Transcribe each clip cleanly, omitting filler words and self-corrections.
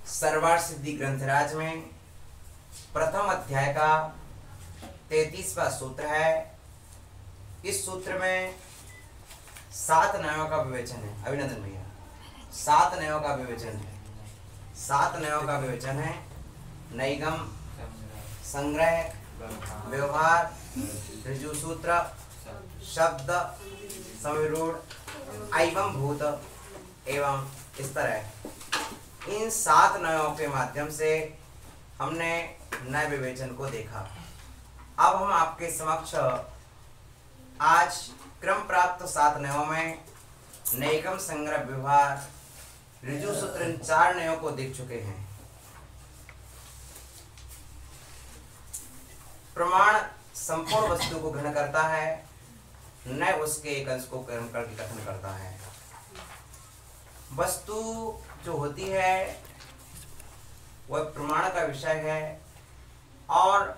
सर्वार्थ सिद्धि ग्रंथराज में प्रथम अध्याय का 33वां सूत्र है। इस सूत्र में 7 न्यायों का विवेचन है। अभिनंदन भैया, 7 न्यायों का विवेचन है। 7 न्यायों का विवेचन है। नैगम, संग्रह, व्यवहार, ऋजु सूत्र, शब्द, सविरूढ़, एवं भूत एवं इस तरह इन 7 न्यायों के माध्यम से हमने न्याय विवेचन को देखा। अब हम आपके समक्ष आज क्रम प्राप्त 7 न्यायों में नैगम, संग्रह, व्यवहार, ऋजु सूत्र इन 4 न्यायों को देख चुके हैं। प्रमाण संपूर्ण वस्तु को ग्रहण करता है, न्याय उसके एक अंश को ग्रहण करके कथन करता है। वस्तु जो होती है वह प्रमाण का विषय है और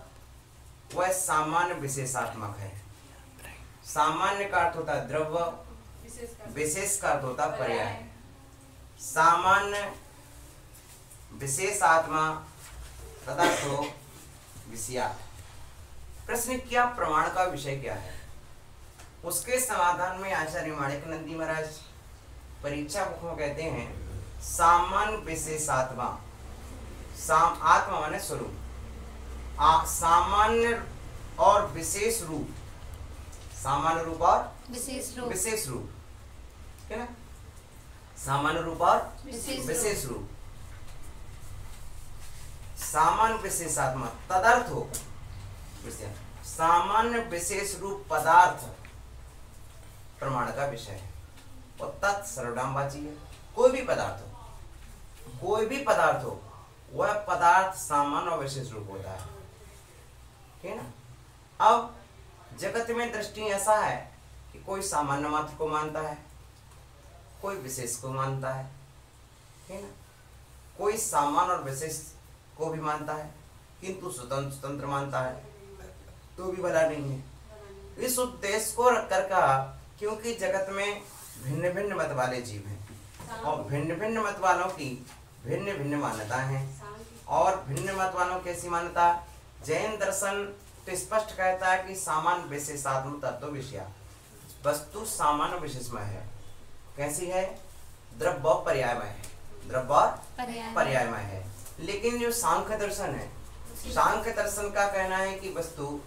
वह सामान्य विशेषात्मक है। सामान्य का अर्थ होता है द्रव्य, विशेष का अर्थ होता है पर्याय। सामान्य, विशेषात्मा तथा तो विषयात्। प्रश्न क्या प्रमाण का विषय क्या है? उसके समाधान में आचार्य माणिक नंदी महाराज परीक्षा मुख में कहते हैं सामान्य विशेषात्मा। आत्मा माने स्वरूप, सामान्य और विशेष रूप, सामान्य रूप और विशेष रूप, है ना? सामान्य रूप और विशेष रूप। सामान्य विशेषात्मा तदर्थ हो, सामान्य विशेष रूप पदार्थ प्रमाण का विषय है। और तत् सर्वनामवाची है। कोई भी पदार्थ हो, कोई भी पदार्थ हो, वह पदार्थ सामान्य और विशेष रूप होता है, ठीक है ना? अब जगत में दृष्टि ऐसा है कि कोई सामान्य मात्र को मानता है, कोई विशेष को मानता है, ठीक है ना? कोई सामान्य और विशेष को भी मानता है, किंतु स्वतंत्र मानता है तो भी भला नहीं है। इस उद्देश्य को रखकर कहा, क्योंकि जगत में भिन्न भिन्न मत वाले जीव हैं और भिन्न भिन्न मत वालों की भिन्न भिन्न मान्यता है। और भिन्न मत वालों की ऐसी मान्यता, जैन दर्शन तो स्पष्ट कहता है कि सामान्य विशेषात्म तत्व विषया। वस्तु सामान्य विशेषमय है। कैसी है? द्रव्य पर्यायमय है, द्रव्य पर्यायमय है। लेकिन जो सांख्य दर्शन है, सांख्य दर्शन का कहना है कि वस्तु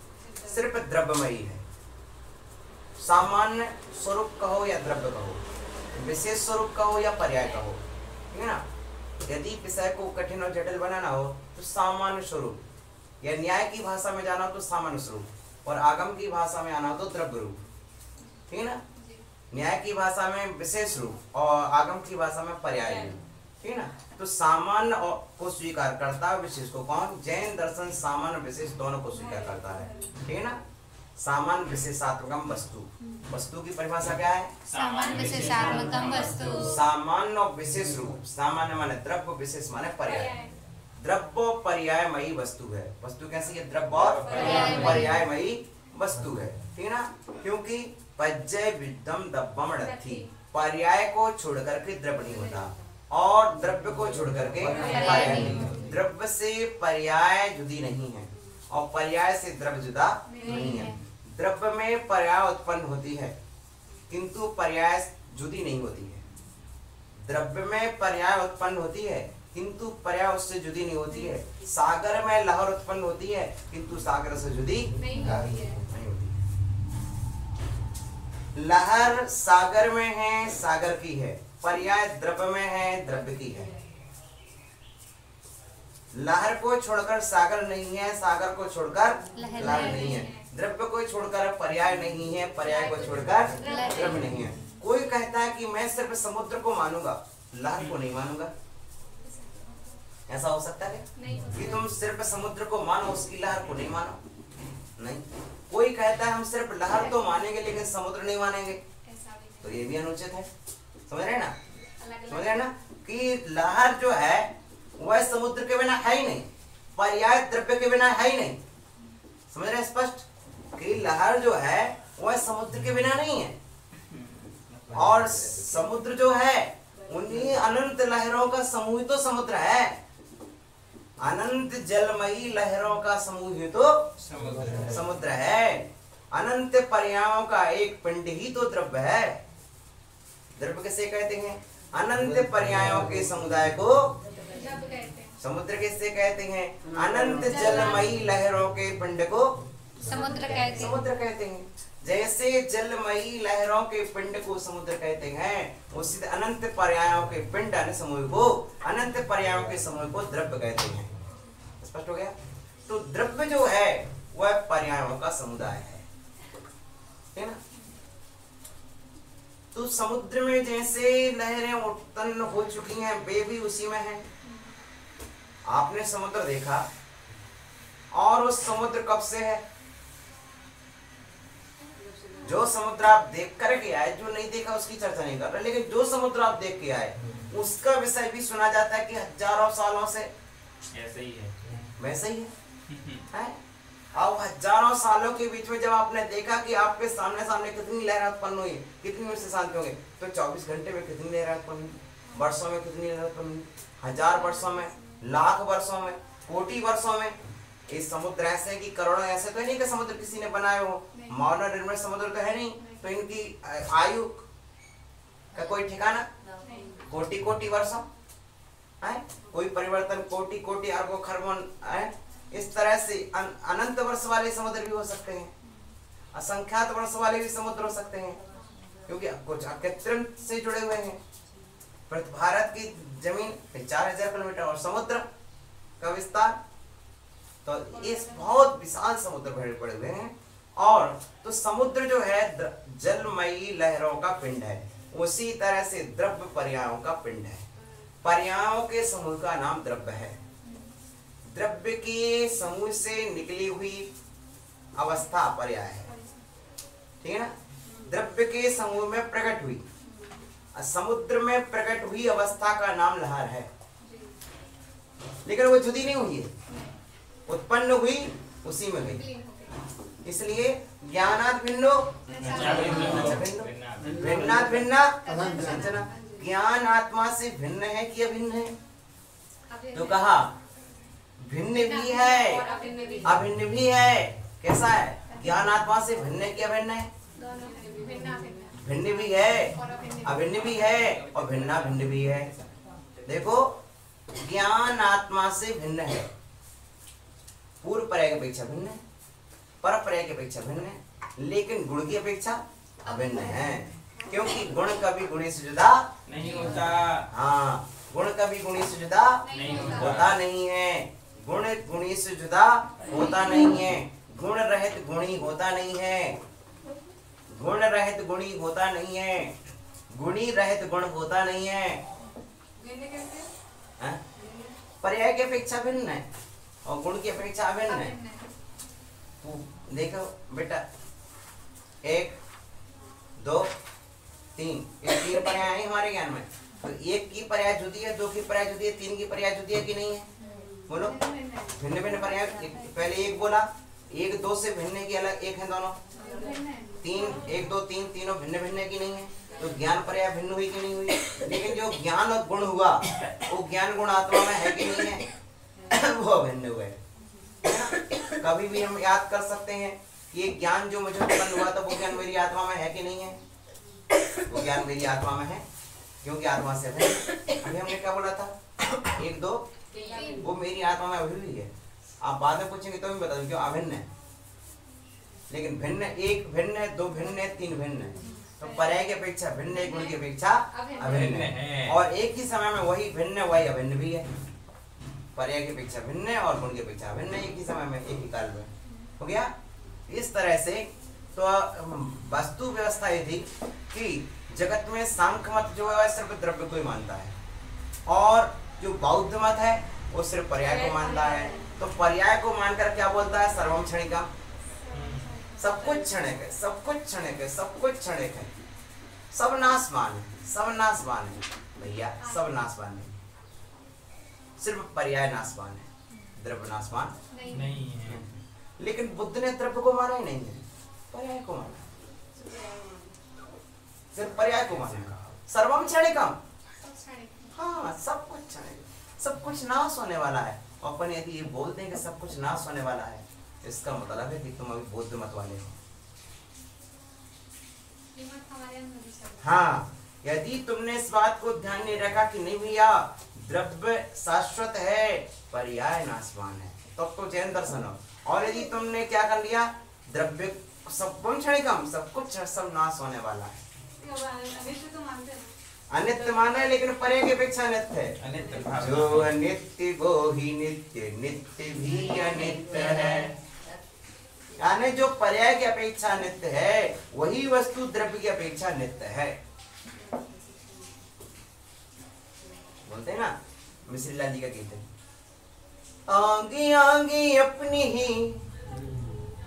सिर्फ द्रव्यमयी है। सामान्य स्वरूप कहो या द्रव्य कहो, विशेष स्वरूप कहो या पर्याय कहो, ठीक है ना? यदि विषय को कठिन और जटिल बनाना हो तो सामान्य स्वरूप, या न्याय की भाषा में जाना हो तो सामान्य स्वरूप, और आगम की भाषा में आना हो तो द्रव्य रूप, ठीक है ना? न्याय की भाषा में विशेष रूप और आगम की भाषा में पर्याय रूप, ठीक है ना? तो सामान्य को स्वीकार करता है, विशेष को कौन? जैन दर्शन सामान्य विशेष दोनों को स्वीकार करता है, ठीक है ना? सामान्य विशेषात्मकम वस्तु। वस्तु की परिभाषा क्या है? सामान्य विशेषात्मकम वस्तु। सामान्य और विशेष रूप। सामान्य माने द्रव्य, विशेष माने पर्याय। द्रव्य पर्यायमयी वस्तु है। वस्तु कैसी है? द्रव्य और पर्यायमयी वस्तु है, ठीक है ना? क्योंकि पज्जय विद्धम दब्बम रथी, पर्याय को छोड़ करके द्रव्य नहीं होता और द्रव्य को छोड़ करके पर्याय नहीं। द्रव्य से पर्याय जुदी नहीं है और पर्याय से द्रव्य जुदा नहीं है। द्रव्य में पर्याय उत्पन्न होती है किंतु पर्याय जुदी नहीं होती है। द्रव्य में पर्याय उत्पन्न होती है किंतु पर्याय उससे जुदी नहीं होती है। सागर में लहर उत्पन्न होती है किंतु सागर से जुदी नहीं होती है। लहर सागर में है, सागर की है। पर्याय द्रव्य में है, द्रव्य की है। लहर को छोड़कर सागर नहीं है, सागर को छोड़कर लहर नहीं है। द्रव्य को छोड़कर पर्याय नहीं है, पर्याय को छोड़कर द्रव्य नहीं है। कोई कहता है कि मैं सिर्फ समुद्र को मानूंगा, लहर को नहीं मानूंगा। ऐसा हो सकता है कि तुम सिर्फ समुद्र को मानो, उसकी लहर को नहीं मानो? नहीं। कोई कहता है हम सिर्फ लहर तो मानेंगे लेकिन समुद्र नहीं मानेंगे, तो ये भी अनुचित है। समझ रहे ना? समझ रहे ना कि लहर जो है वह समुद्र के बिना है ही नहीं, पर्याय द्रव्य के बिना है ही नहीं। समझ रहे? स्पष्ट कि लहर जो है वह समुद्र के बिना नहीं है और समुद्र जो है उन्हीं अनंत लहरों का समूह तो समुद्र है। अनंत जलमयी लहरों का समूह ही तो समुद्र है। अनंत पर्यायों का एक पिंड ही तो द्रव्य है। द्रव्य किसे कहते हैं? अनंत पर्यायों के समुदाय को समुद्र किससे कहते हैं? अनंत जलमयी लहरों के पिंड को समुद्र कहते हैं। जैसे जलमयी लहरों के पिंड को समुद्र कहते हैं, उसी अनंत पर्यायों के पिंड समूह को, अनंत पर्यायों के समूह को द्रव्य कहते हैं। स्पष्ट हो गया? तो द्रव्य जो है वह पर्यायों का समुदाय है ना। तो समुद्र में जैसे लहरें उत्पन्न हो चुकी हैं, वे भी उसी में हैं। आपने समुद्र देखा, और उस समुद्र कब से है? जो समुद्र आप देख कर के आए, जो नहीं देखा उसकी चर्चा नहीं कर रहे, लेकिन जो समुद्र आप देख के आए उसका विषय भी सुना जाता है कि हजारों सालों से ऐसे ही है, वैसे ही है। अब हजारों सालों के बीच में जब आपने देखा कि आपके सामने सामने कितनी लहरें उत्पन्न हुई, कितनी मिनट से शांत होंगे, तो 24 घंटे में कितनी लहरें उत्पन्न हुई, वर्षों में कितनी लहरें उत्पन्न हुई, 1000 वर्षों में, लाख वर्षों में, कोटि वर्षों में। इस समुद्र ऐसे कि करोड़ों, ऐसे तो नहीं कि समुद्र किसी ने बनाए हो, मानव निर्मित समुद्र तो है नहीं, तो इनकी आयु का कोई ठिकाना, कोटि कोटि वर्षों है, कोई परिवर्तन, कोटि कोटि अरबों खरबों है। इस तरह से अनंत वर्ष वाले समुद्र भी हो सकते हैं, असंख्यात वर्ष वाले भी समुद्र हो सकते हैं, क्योंकि कुछ कृत्रिम से जुड़े हुए हैं। भारत की जमीन 4000 किलोमीटर और समुद्र का विस्तार, तो इस बहुत विशाल समुद्र भरे पड़े हुए हैं। और तो समुद्र जो है जलमयी लहरों का पिंड है, उसी तरह से द्रव्य पर्यायों का पिंड है। पर्यायों के समूह का नाम द्रव्य है। द्रव्य के समूह से निकली हुई अवस्था पर्याय है, ठीक है ना। द्रव्य के समूह में प्रकट हुई, समुद्र में प्रकट हुई अवस्था का नाम लहर है, लेकिन वो जुदी नहीं हुई है, उत्पन्न हुई उसी में गई। इसलिए ज्ञानात् भिन्नो भिन्नात् भिन्ना। ज्ञान आत्मा से भिन्न है कि अभिन्न है? तो कहा भिन्न भी है अभिन्न भी है। कैसा है? ज्ञान आत्मा से भिन्न है कि अभिन्न है? भिन्न भी है, अभिन्न भी है, और भिन्ना भिन्न भी है। देखो, ज्ञान आत्मा से भिन्न है, पूर्व पर्याय की अपेक्षा भिन्न है, पर पर्याय की अपेक्षा भिन्न है, लेकिन गुण की अपेक्षा अभिन्न है, क्योंकि गुण कभी गुणी से जुदा नहीं होता। हाँ, गुण कभी गुणी से जुदा नहीं होता नहीं है। गुण गुणी से जुदा होता नहीं है। गुण रहित गुणी होता नहीं है। गुण रहित गुणी होता नहीं है। गुणी रहित गुण होता नहीं है। पर्याय की अपेक्षा भिन्न है और गुण की अपेक्षा अभिन्न है। तो देखो बेटा, 1 2 3, ये 3 पर्याय है हमारे ज्ञान में। तो 1 की पर्याय जुदी है, 2 की पर्याय जुदी है, 3 की पर्याय जुदी है कि नहीं है? बोलो। भिन्न भिन्न पर्याय, पहले 1 बोला, 1 2 से भिन्न है कि अलग? 1 है दोनों। 3 1 2 3 तीनों भिन्न भिन्न है कि नहीं है? तो ज्ञान पर्याय भिन्न हुई कि नहीं हुई? लेकिन जो ज्ञान और गुण हुआ वो ज्ञान गुण आत्मा में है कि नहीं है? वो भिन्न हुए। कभी भी हम याद कर सकते हैं ये ज्ञान जो मुझे उत्पन्न हुआ था वो ज्ञान मेरी आत्मा में है कि नहीं है? वो ज्ञान मेरी आत्मा में है, क्योंकि आत्मा से है। अभी हमने क्या बोला था? 1 2, वो मेरी आत्मा में अभी भी है। आप बाद में पूछेंगे तो भी बता दूं क्यों अभिन्न है, लेकिन भिन्न, 1 भिन्न है, 2 भिन्न है, 3 भिन्न है। तो पर्याय की अपेक्षा भिन्न है, गुण की अपेक्षा अभिन्न है। और एक ही समय में वही भिन्न है वही अभिन्न भी है। पर्याय की अपेक्षा भिन्न है और गुण की अपेक्षा अभिन्न है, एक ही समय में, एक ही काल में। हो गया? इस तरह से तो वस्तु व्यवस्था ये थी कि जगत में सांख्य मत जो है सिर्फ द्रव्य को ही मानता है, और जो बौद्ध मत है वो सिर्फ पर्याय को मानता है। तो पर्याय को मानकर क्या बोलता है? सर्वम क्षणिका, सब कुछ क्षणिक है, सब कुछ क्षणिक है, सब कुछ क्षणिक है, सब नाशवान है, सब नाशवान है। भैया सब नाशवान है, सिर्फ पर्याय नाशवान है, द्रव्य नाशवान नहीं है। लेकिन बुद्ध ने द्रव्य को माना ही नहीं है, पर्याय को माना, सिर्फ पर्याय को माना। सर्वम क्षणिकम, हाँ सब कुछ क्षणिक, सब कुछ नाश होने वाला है। अपन यदि ये बोलते हैं कि सब कुछ नाश होने वाला है, इसका मतलब है कि तुम अभी बौद्ध मत वाले हो। हाँ, यदि तुमने इस बात को ध्यान नहीं रखा कि नहीं भैया द्रव्य शाश्वत है, पर्याय नाशवान है, तब तो जैन दर्शन हो। और यदि तुमने क्या कर लिया, द्रव्य सब क्षणिकम, सब कुछ सब नाश होने वाला है, अनित्य माना है, लेकिन पर्याय की अपेक्षा अनित्य है। अनित्य जो अनित्य वो ही नित्य, नित्य भी अनित्य है। यानी जो पर्याय की अपेक्षा नित्य है, वही वस्तु द्रव्य की अपेक्षा नित्य है। बोलते हैं ना, मिश्री लाल जी का गीत है, आंगी आंगी अपनी ही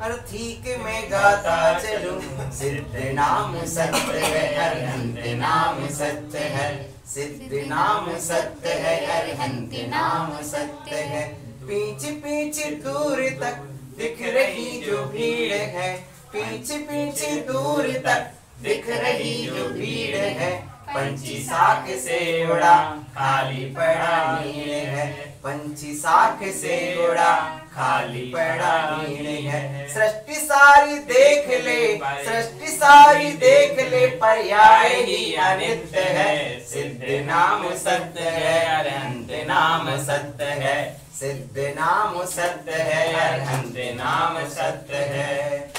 अर्थीक में गाता चलूं, सिद्ध नाम सत्य है, अरहंत नाम सत्य है, सिद्ध नाम सत्य है, अरहंत नाम सत्य है। पीछे पीछे दूर तक दिख रही जो भीड़ है, पीछे पीछे दूर तक दिख रही जो भीड़ है, पंछी साख से उड़ा खाली पड़ा नीड़ है, पंछी साख से उड़ा खाली पड़ा नीड़ है। सृष्टि सारी देख ले, सृष्टि सारी देख ले, पर्याय ही अनित्य है, सिद्ध नाम सत्य है, अरहंत नाम सत्य है, सिद्ध नाम सत्य है, अरहंत नाम सत्य है।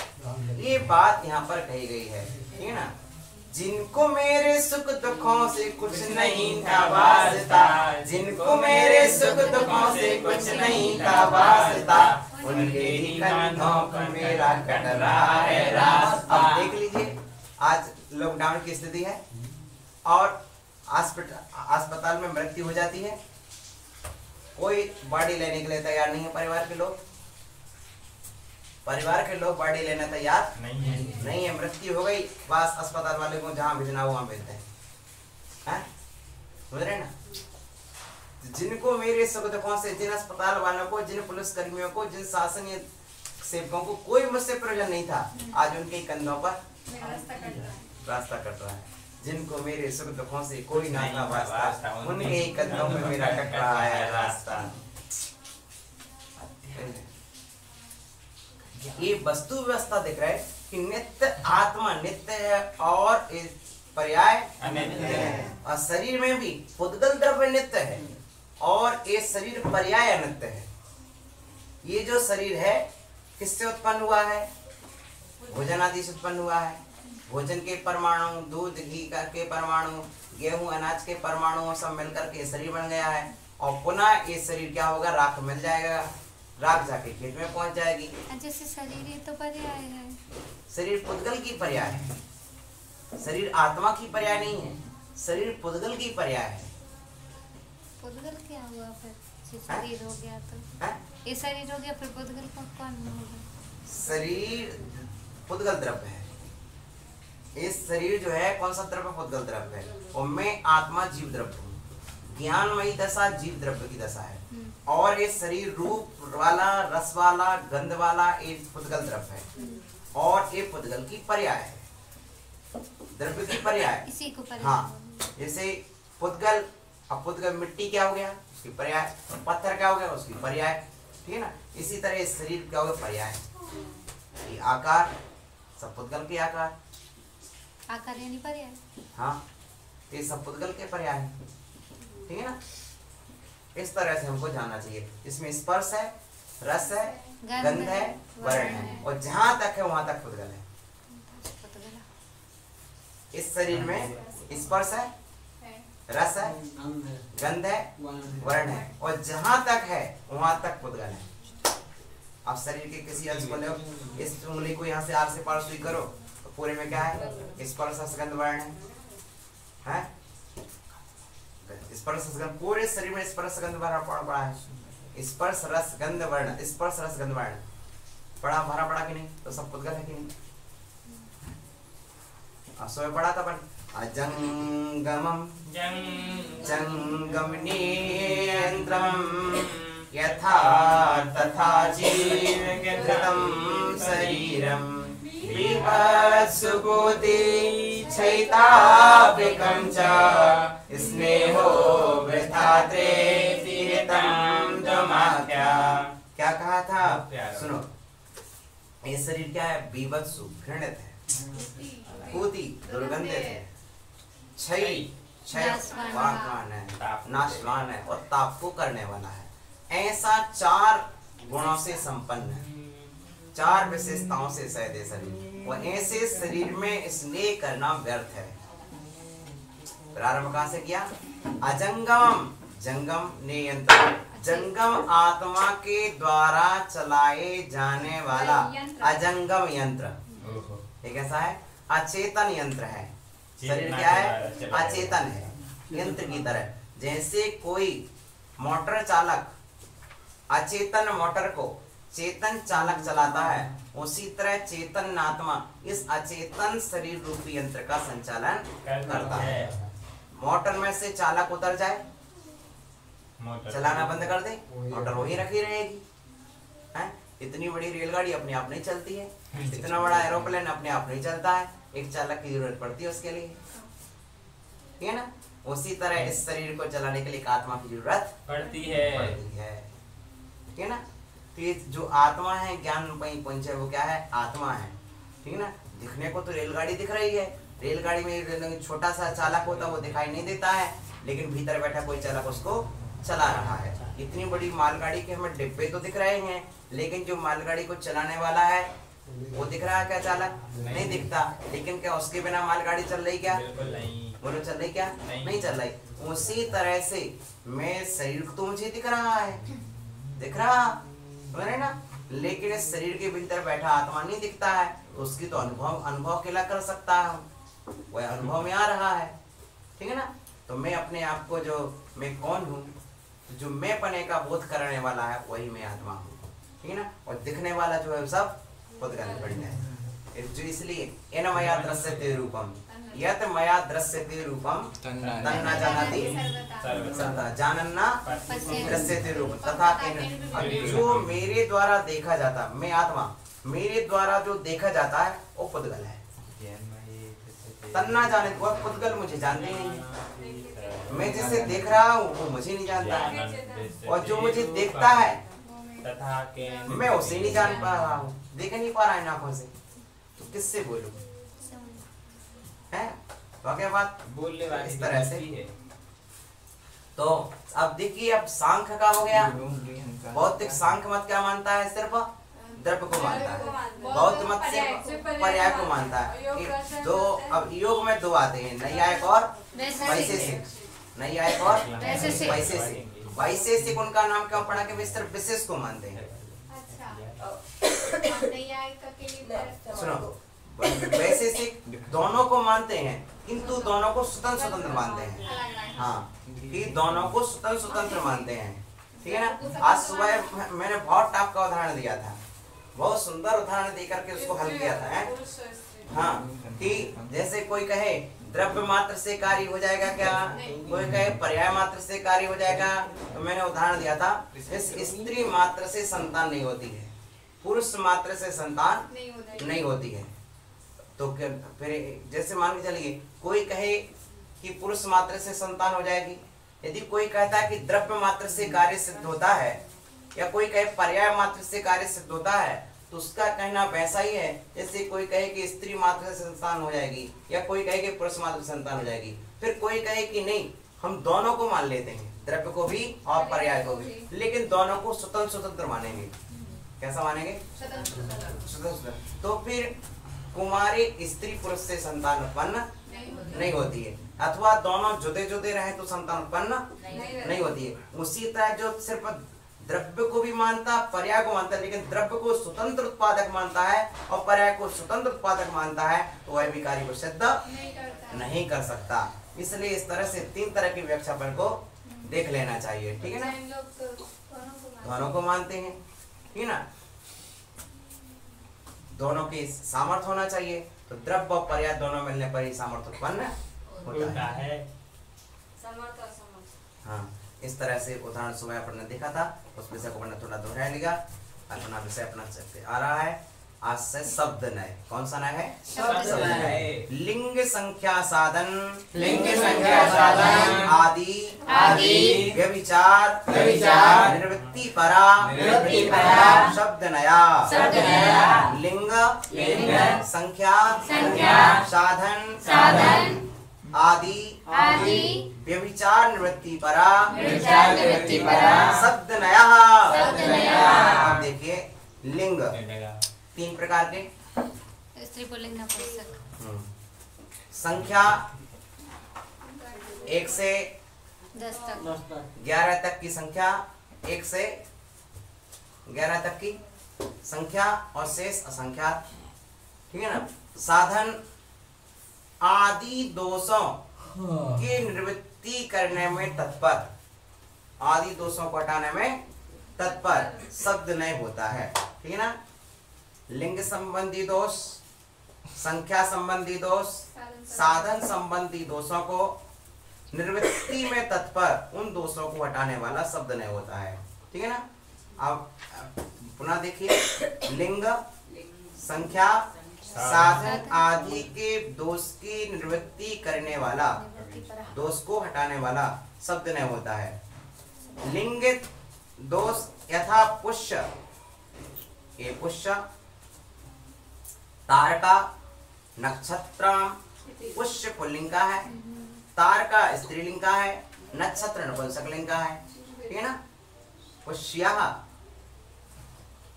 ये बात यहाँ पर कही गई है, ठीक है ना। जिनको मेरे सुख दुखों से कुछ नहीं था वास्ता, जिनको मेरे सुख दुखों से कुछ नहीं था वास्ता, उनके ही कंधों पर मेरा कट रहा है रास्ता। अब देख लीजिए, आज लॉकडाउन की स्थिति है और अस्पताल में मृत्यु हो जाती है, कोई बॉडी लेने के लिए तैयार नहीं है। परिवार के लोग बॉडी लेने तैयार नहीं है। मृत्यु हो गई, बस अस्पताल वाले को जहां भेजना हो वहां भेजते हैं, समझ रहे ना। जिनको मेरे सुख दुखों से, जिन अस्पताल वालों को, जिन पुलिस कर्मियों को, जिन शासनीय सेवकों को कोई मुझसे प्रयोजन नहीं था, आज उनके कंधों पर रास्ता कट रहा है। जिनको मेरे सुख दुखों से कोई ना था वास्ता, उनके ही कंधों में मेरा कट रहा है रास्ता। ये वस्तु व्यवस्था दिख रहा है कि नित्य आत्मा नित्य है और पर्याय अनित्य है, और शरीर में भी पुद्गल द्रव्य नित्य है और ये शरीर पर्याय अनित्य है। ये जो शरीर है किससे उत्पन्न हुआ है? भोजन आदि से उत्पन्न हुआ है। भोजन के परमाणु, दूध घी के परमाणु, गेहूं अनाज के परमाणु सब मिलकर के शरीर बन गया है, और पुनः ये शरीर क्या होगा? राख मिल जाएगा, राख जाके खेत में पहुंच जाएगी। जैसे शरीर ये तो पर्याय है, शरीर पुद्गल की पर्याय है, शरीर आत्मा की पर्याय नहीं है, शरीर पुद्गल की पर्याय है। पुद्गल क्या हुआ फिर? शरीर हो गया तो ये शरीर हो गया, फिर पुद्गल कौन होगा? शरीर पुद्गल द्रव्य है। इस शरीर जो है कौन सा द्रव्य? पुद्गल द्रव्य है, और मैं आत्मा जीव द्रव्य हूँ। ज्ञानमयी दशा जीव द्रव्य की दशा है, और ये शरीर रूप वाला, रस वाला, गंध वाला ये पुद्गल द्रव्य है, और ये पुद्गल की पर्याय है, द्रव्य की पर्याय। इसी को पर्याय। हाँ, जैसे पुद्गल, अब पुद्गल मिट्टी क्या हो गया? उसकी पर्याय। पत्थर क्या हो गया? उसकी पर्याय, ठीक है ना। इसी तरह इस शरीर क्या हो गया? पर्याय। ये आकार सब पुद्गल के आकार, आकार यानी पर्याय। हाँ, ये सब पुद्गल के पर्याय है, ठीक है ना। इस तरह से हमको जानना चाहिए। इसमें स्पर्श है, रस है, गंध है, वर्ण है, और जहां तक है वहां तक पुद्गल है। इस शरीर में स्पर्श है, रस है, गंध है, वर्ण है, और जहां तक है वहां तक पुद्गल है। अब शरीर के किसी अंश को लो, इस उंगली को यहाँ से आर से पार सुई करो, तो पूरे में क्या है? स्पर्श, रस, गंध, वर्ण है। स्पर्श रस गंध, पूरे शरीर में स्पर्श गंध भरा पड़ा है। स्पर्श रस गंध वर्ण, स्पर्श रस गंध वर्ण पड़ा, भरा पड़ा कि नहीं? तो सब पुद्गल है कि नहीं? सोए पड़ा था अपन अजंगमम जंगम नियंत्रम यथा तथा जीवकृतं शरीरम विभत्सुभूति छैतापिकं च स्नेहो वृथा त्रेति हितं त्वमाख्यानम् था, प्यारा। सुनो, ये शरीर क्या है? बीभत्सु, घृणित है, कूति, दुर्गंधित है, क्षयी, क्षय वाकवान है, नाशवान है और ताप को करने वाला है। ऐसा 4 गुणों से संपन्न है, 4 विशेषताओं से सहित शरीर, और ऐसे शरीर में स्नेह करना व्यर्थ है। प्रारंभ कहां से किया? अजंगम, जंगम नियंत्रण, जंगम आत्मा के द्वारा चलाए जाने वाला अजंगम यंत्र। ये कैसा है? अचेतन यंत्र है। शरीर क्या है? अचेतन है, यंत्र की तरह। जैसे कोई मोटर चालक अचेतन मोटर को चेतन चालक चलाता है, उसी तरह चेतन आत्मा इस अचेतन शरीर रूपी यंत्र का संचालन करता है। मोटर में से चालक उतर जाए, चलाना बंद कर दे, मोटर वही रखी रहेगी। हैं? इतनी बड़ी रेलगाड़ी अपने आप नहीं चलती है, इतना बड़ा एरोप्लेन अपने आप नहीं चलता है, एक चालक की जरूरत पड़ती है उसके लिए, ठीक है ना? उसी तरह इस शरीर को चलाने के लिए एक आत्मा की जरूरत पड़ती है। ठीक है ना? तो ये जो आत्मा है, ज्ञान पंच है, वो क्या है? आत्मा है, ठीक है ना? दिखने को तो रेलगाड़ी दिख रही है, रेलगाड़ी में छोटा सा चालक होता वो दिखाई नहीं देता है, लेकिन भीतर बैठा कोई चालक उसको चला रहा है। इतनी बड़ी मालगाड़ी के हमें डिब्बे तो दिख रहे हैं, लेकिन जो मालगाड़ी को चलाने वाला है वो दिख रहा है क्या? चालक नहीं दिखता। लेकिन क्या उसके बिना मालगाड़ी चल रही? क्या बिल्कुल नहीं। बोलो, चल रही? क्या नहीं चल रही। उसी तरह से मैं शरीर को तो मुझे दिख रहा है, दिख रहा है ना, लेकिन इस शरीर के भीतर बैठा आत्मा नहीं दिखता है, तो उसकी तो अनुभव अकेला कर सकता हूँ, वह अनुभव में आ रहा है, ठीक है ना? तो मैं अपने आप को, जो मैं कौन हूँ, जो मैं पने का बोध करने वाला है, वही मैं आत्मा हूँ, ठीक है ना? और दिखने वाला जो है सब पुद्गल है। जो इसलिए एन मया दृश्यते रूपम यत मया दृश्यते रूपम तन्ना जानाति सर्वथा जानन्ना दृश्यते रूपम तथा केन। जो मेरे द्वारा देखा जाता, मैं आत्मा, मेरे द्वारा जो देखा जाता है वो पुद्गल है। तन्ना जाने, वो पुद्गल मुझे जानते नहीं, मैं जिसे देख रहा हूँ वो मुझे नहीं जानता है, और जो मुझे देखता है मैं उसे नहीं जान पा रहा हूँ, देख नहीं पा रहा है आंखों से, तो किससे बोलूं? है तो क्या बात बोलने वाली इस तरह से है। तो अब देखिए, अब सांख्य का हो गया। भौतिक सांख्य मत क्या मानता है? सिर्फ द्रव्य को मानता है। बौद्ध मत सिर्फ पर्याय को मानता है। दो, अब योग में 2 आते हैं, नैयायिक और वैशेषिक। नैयायिक और वैशेषिक। वैशेषिक उनका नाम क्यों पड़ा? कि वे सिर्फ विशेष को मानते हैं। सुनो, वैशेषिक दोनों को मानते हैं, किंतु दोनों को स्वतंत्र स्वतंत्र मानते हैं। हाँ, कि दोनों को स्वतंत्र स्वतंत्र मानते हैं, ठीक है ना? आज सुबह मैंने बहुत टाप का उदाहरण दिया था, बहुत सुंदर उदाहरण देकर के उसको हल किया था। हाँ, कि जैसे कोई कहे द्रव्य मात्र से कार्य हो जाएगा क्या, कोई कहे पर्याय मात्र से कार्य हो जाएगा। तो मैंने उदाहरण दिया था, इस स्त्री मात्र से संतान नहीं होती है, पुरुष मात्र से संतान नहीं होती है। तो फिर जैसे मान के चलिए, कोई कहे कि पुरुष मात्र से संतान हो जाएगी, यदि कोई कहता है कि द्रव्य मात्र से कार्य सिद्ध होता है, या कोई कहे पर्याय मात्र से कार्य सिद्ध होता है, तो उसका कहना वैसा ही है जैसे कोई कहे कि स्त्री मात्र से संतान हो जाएगी, या कोई कहे कि पुरुष मात्र से संतान हो जाएगी। फिर कोई कहे कि नहीं, हम दोनों को मान लेते हैं, द्रव्य को भी और पर्याय को भी, लेकिन दोनों को स्वतंत्र स्वतंत्र मानेंगे। कैसा मानेंगे? स्वतंत्र। तो फिर कुमारी स्त्री पुरुष से संतान उत्पन्न नहीं होती है, अथवा दोनों जुदे जुदे रहे तो संतान उत्पन्न नहीं होती है। उसी तरह जो सिर्फ द्रव्य को भी मानता, पर्याय को मानता है, लेकिन द्रव्य को स्वतंत्र उत्पादक मानता है और पर्याय को स्वतंत्र उत्पादक मानता है, तो वह भी कार्य को सिद्ध नहीं कर सकता। इसलिए इस तरह से 3 तरह की व्याख्यापन को देख लेना चाहिए, ठीक है ना? दोनों को मानते हैं, ठीक है ना? दोनों की सामर्थ्य होना चाहिए, तो द्रव्य और पर्याय दोनों मिलने पर ही सामर्थ्य उत्पन्न होता है। हाँ, इस तरह से उदाहरण सुबह अपन ने देखा था, उस विषय को मैंने थोड़ा दोहरा लिया। अपना विषय अपना आ रहा है, आज से शब्द नय। कौन सा नय है? शब्द नय। लिंग संख्या साधन, लिंग संख्या साधन, आदि आदि व्यभिचार निवृत्ति परा शब्द नया लिंग संख्या साधन आदि व्यभिचार निवृत्ति परा शब्द नया। अब देखिए लिंग 3 प्रकार के। स्त्री पुल्लिंग नपुंसक। संख्या 1 से 10 तक 11 तक की संख्या, 1 से 11 तक की संख्या और शेष असंख्यात। ठीक है ना। साधन आदि दोषों की निवृत्ति करने में तत्पर, आदि दोषों को हटाने में तत्पर शब्द नय होता है। ठीक है ना। लिंग संबंधी दोष, संख्या संबंधी दोष, साधन संबंधी दोषों को निवृत्ति में तत्पर उन दोषों को हटाने वाला शब्द नय होता है। ठीक है ना। अब पुनः देखिए लिंग संख्या साधन आदि के दोष की निवृत्ति करने वाला, दोष को हटाने वाला शब्द नय होता है। लिंग दोष यथा पुष्य, ये पुष्य तारका नक्षत्र, पुष्य पुल्लिंग का है, तारका स्त्रीलिंग का है, नक्षत्र नपुंसकलिंग का है। ठीक है ना। पुष्यः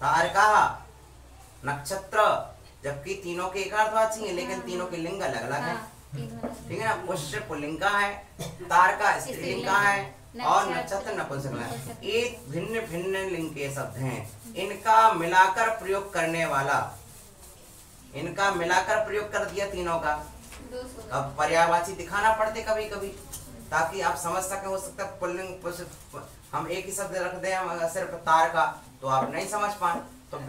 तारका नक्षत्र, जबकि तीनों के एक अर्थ वाची है लेकिन तीनों के लिंग अलग अलग है। ठीक है ना। पुष्य पुल्लिंग का है, तारका स्त्रीलिंग का है और नक्षत्र नपुंसकलिंग है। एक भिन्न भिन्न लिंग के शब्द हैं। इनका मिलाकर प्रयोग करने वाला, इनका मिलाकर प्रयोग कर दिया तीनों का। अब पर्यायवाची दिखाना पड़ते कभी कभी ताकि आप समझ सके। हो सकता है पुल्लिंग हम एक ही शब्द रख दें, हम सिर्फ तार का, तो आप नहीं समझ पाए। तो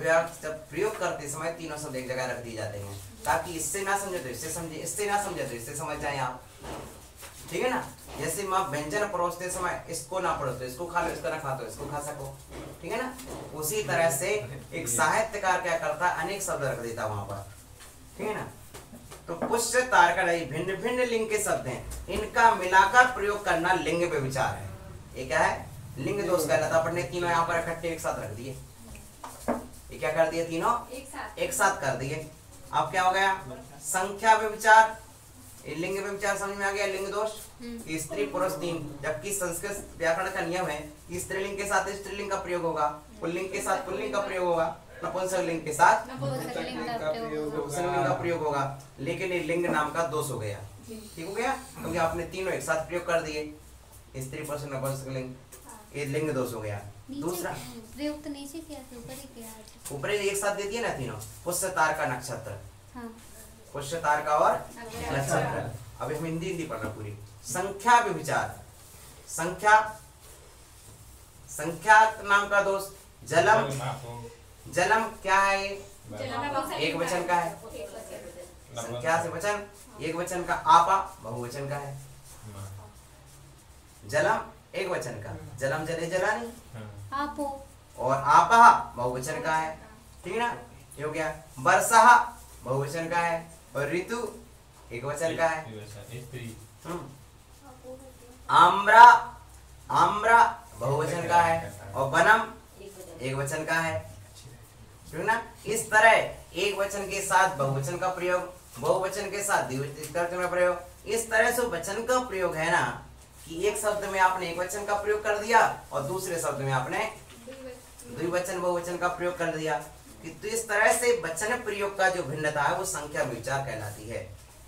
जब प्रयोग करते समय तीनों शब्द एक जगह रख दिए जाते हैं ताकि इससे ना समझे तो इससे समझे, इससे ना समझे तो इससे समझ जाए आप। ठीक है ना। जैसे माँ व्यंजन परोसते समय इसको ना परोसते, इसको खा लो, इसको ना खा तो इसको खा सको। ठीक है ना। उसी तरह से एक साहित्यकार क्या करता है, अनेक शब्द रख देता वहां पर। ठीक है ना। तो पुष्य तारका नहीं, भिन्न भिन्न लिंग के शब्द हैं, इनका मिलाकर प्रयोग करना लिंग व्यभिचार है। ये क्या है? लिंग दोष कहलाता। अपन ने तीनों यहाँ पर इकट्ठे एक साथ रख दिए। ये क्या कर दिए? तीनों एक साथ कर दिए। अब क्या हो गया? संख्या व्यभिचार, लिंग व्यभिचार समझ में आ गया। लिंग दोष कि स्त्री पुरुष 3, जबकि संस्कृत व्याकरण का नियम है कि स्त्रीलिंग के साथ स्त्रीलिंग का प्रयोग होगा, पुल्लिंग के साथ पुल्लिंग का प्रयोग होगा, नपुंसकलिंग के साथ नपुंसकलिंग का प्रयोग होगा। लेकिन ये लिंग नाम का दोष हो गया। ठीक हो गया, क्योंकि आपने तीनों एक साथ प्रयोग कर दिए, स्त्री पुरुष नपुंसकलिंग, ये लिंग दोष हो गया। दूसरा प्रयोग तो नीचे किया था, ऊपर ही किया था। ऊपर एक साथ दे दिए ना तीनों, पुष्य तारका नक्षत्र। हाँ। पुष्य तारका और नक्षत्र। अब हम हिंदी पढ़ना पूरी। संख्या व्यभिचार, संख्या नाम का दोष। जलम, जलम क्या है? एक वचन का है। संख्या से वचन, एक वचन का। आपा बहुवचन का है। जलम एक वचन का, जलम जले जला नहीं, आपो और आपा बहुवचन का है। ठीक है ना। ये हो गया। वर्षा बहुवचन का है और ऋतु एक वचन का है। आम्रा, आम्रा बहुवचन का है और वनम एक वचन का है। ठीक ना। इस तरह एक वचन के साथ बहुवचन का प्रयोग, बहुवचन के साथ द्विवचन का प्रयोग। इस तरह से वचन का प्रयोग है ना कि एक शब्द में आपने एक वचन का प्रयोग कर दिया और दूसरे शब्द में आपने द्विवचन बहुवचन का प्रयोग कर दिया। कि तो इस तरह से वचन प्रयोग का जो भिन्नता है वो संख्या व्यभिचार कहलाती है।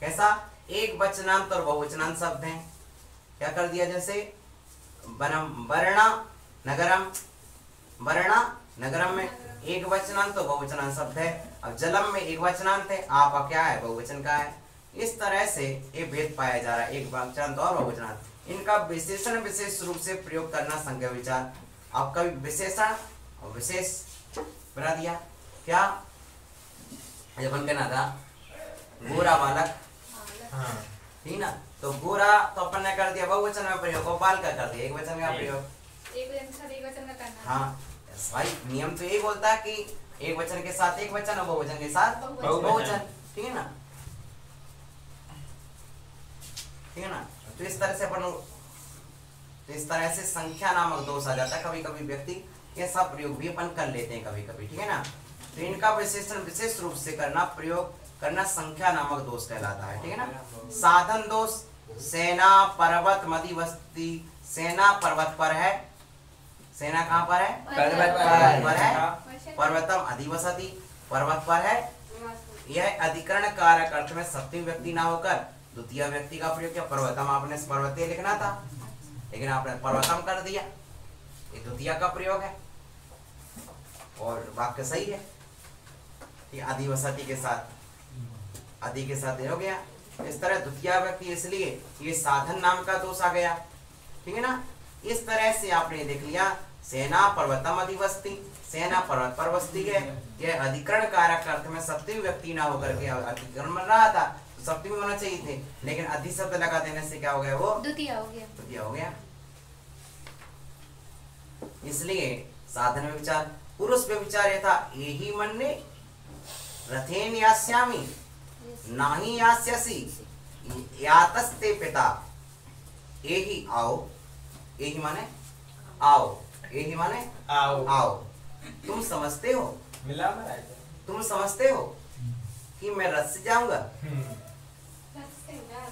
कैसा? एक वचनांत और बहुवचनांत शब्द हैं। क्या कर दिया? जैसे वनम वर्णा नगरम, वर्णा नगरम में एक वचनांत तो बहुवचनांत शब्द है। अब जलम में एक वचनांत है, आप क्या है? बहुवचन का है। इस तरह से ये भेद पाया जा रहा है, एक वचनांत और बहुवचनांत। इनका विशेषण विशेष रूप से प्रयोग करना संख्या व्यभिचार। आपका विशेषण और विशेष बना दिया। क्या? जब हम कहना था गोरा बालक, ठीक ना, तो गोरा तो अपन ने कर दिया बहुवचन में प्रयोग, और बाल का कर दिया एक वचन का प्रयोग। एक वचन का करना। हाँ, भाई नियम तो यही बोलता है कि एक वचन के साथ एक वचन और बहुवचन के साथ बहुवचन, ठीक है ना, ठीक है ना। तो इस तरह से अपन, तो इस तरह से संख्या नामक दोष आ जाता है। कभी कभी व्यक्ति ऐसा प्रयोग भी अपन कर लेते हैं कभी कभी, ठीक है ना। तो इनका विशेषण विशेष रूप से करना, प्रयोग करना संख्या नामक दोष कहलाता है, ठीक है ना। साधन दोष, सेना पर्वत मदी वस्ती, सेना पर्वत पर है, सेना कहाँ पर है, पर्वत पर है, पर्वतम अधिवसति, पर्वत पर है। यह अधिकरण कारक अर्थ में सप्तमी व्यक्ति ना होकर द्वितीय व्यक्ति का प्रयोग किया। पर्वतम आपने पर्वते लिखना था, लेकिन आपने पर्वतम कर दिया, ये द्वितीय का प्रयोग है और वाक्य सही है। अधिवसति के साथ, अधि के साथ हो गया। इस तरह द्वितीय व्यक्ति, इसलिए ये साधन नाम का दोष आ गया, ठीक है ना। इस तरह से आपने देख लिया, सेना पर्वतम अधिवस्ति, सेना पर्वत पर बसती है। यह अधिकरण कारक अर्थ में सप्तमी व्यक्ति ना होकर के अधिकरण बन रहा था, तो सप्तमी होना चाहिए थे, लेकिन अधि शब्द लगा देने से क्या हो गया, वो द्वितीय हो गया, द्वितीय हो गया। इसलिए साधन में विचार, पुरुष में विचार यथा यही मन्ने रथेन यास्यामि नाही यास्यसि यातस्ते पिता, यही आओ, यही माने आओ, यही माने आओ, आओ। तुम समझते हो, मिला महाराज, तुम समझते हो कि मैं रथ से जाऊंगा,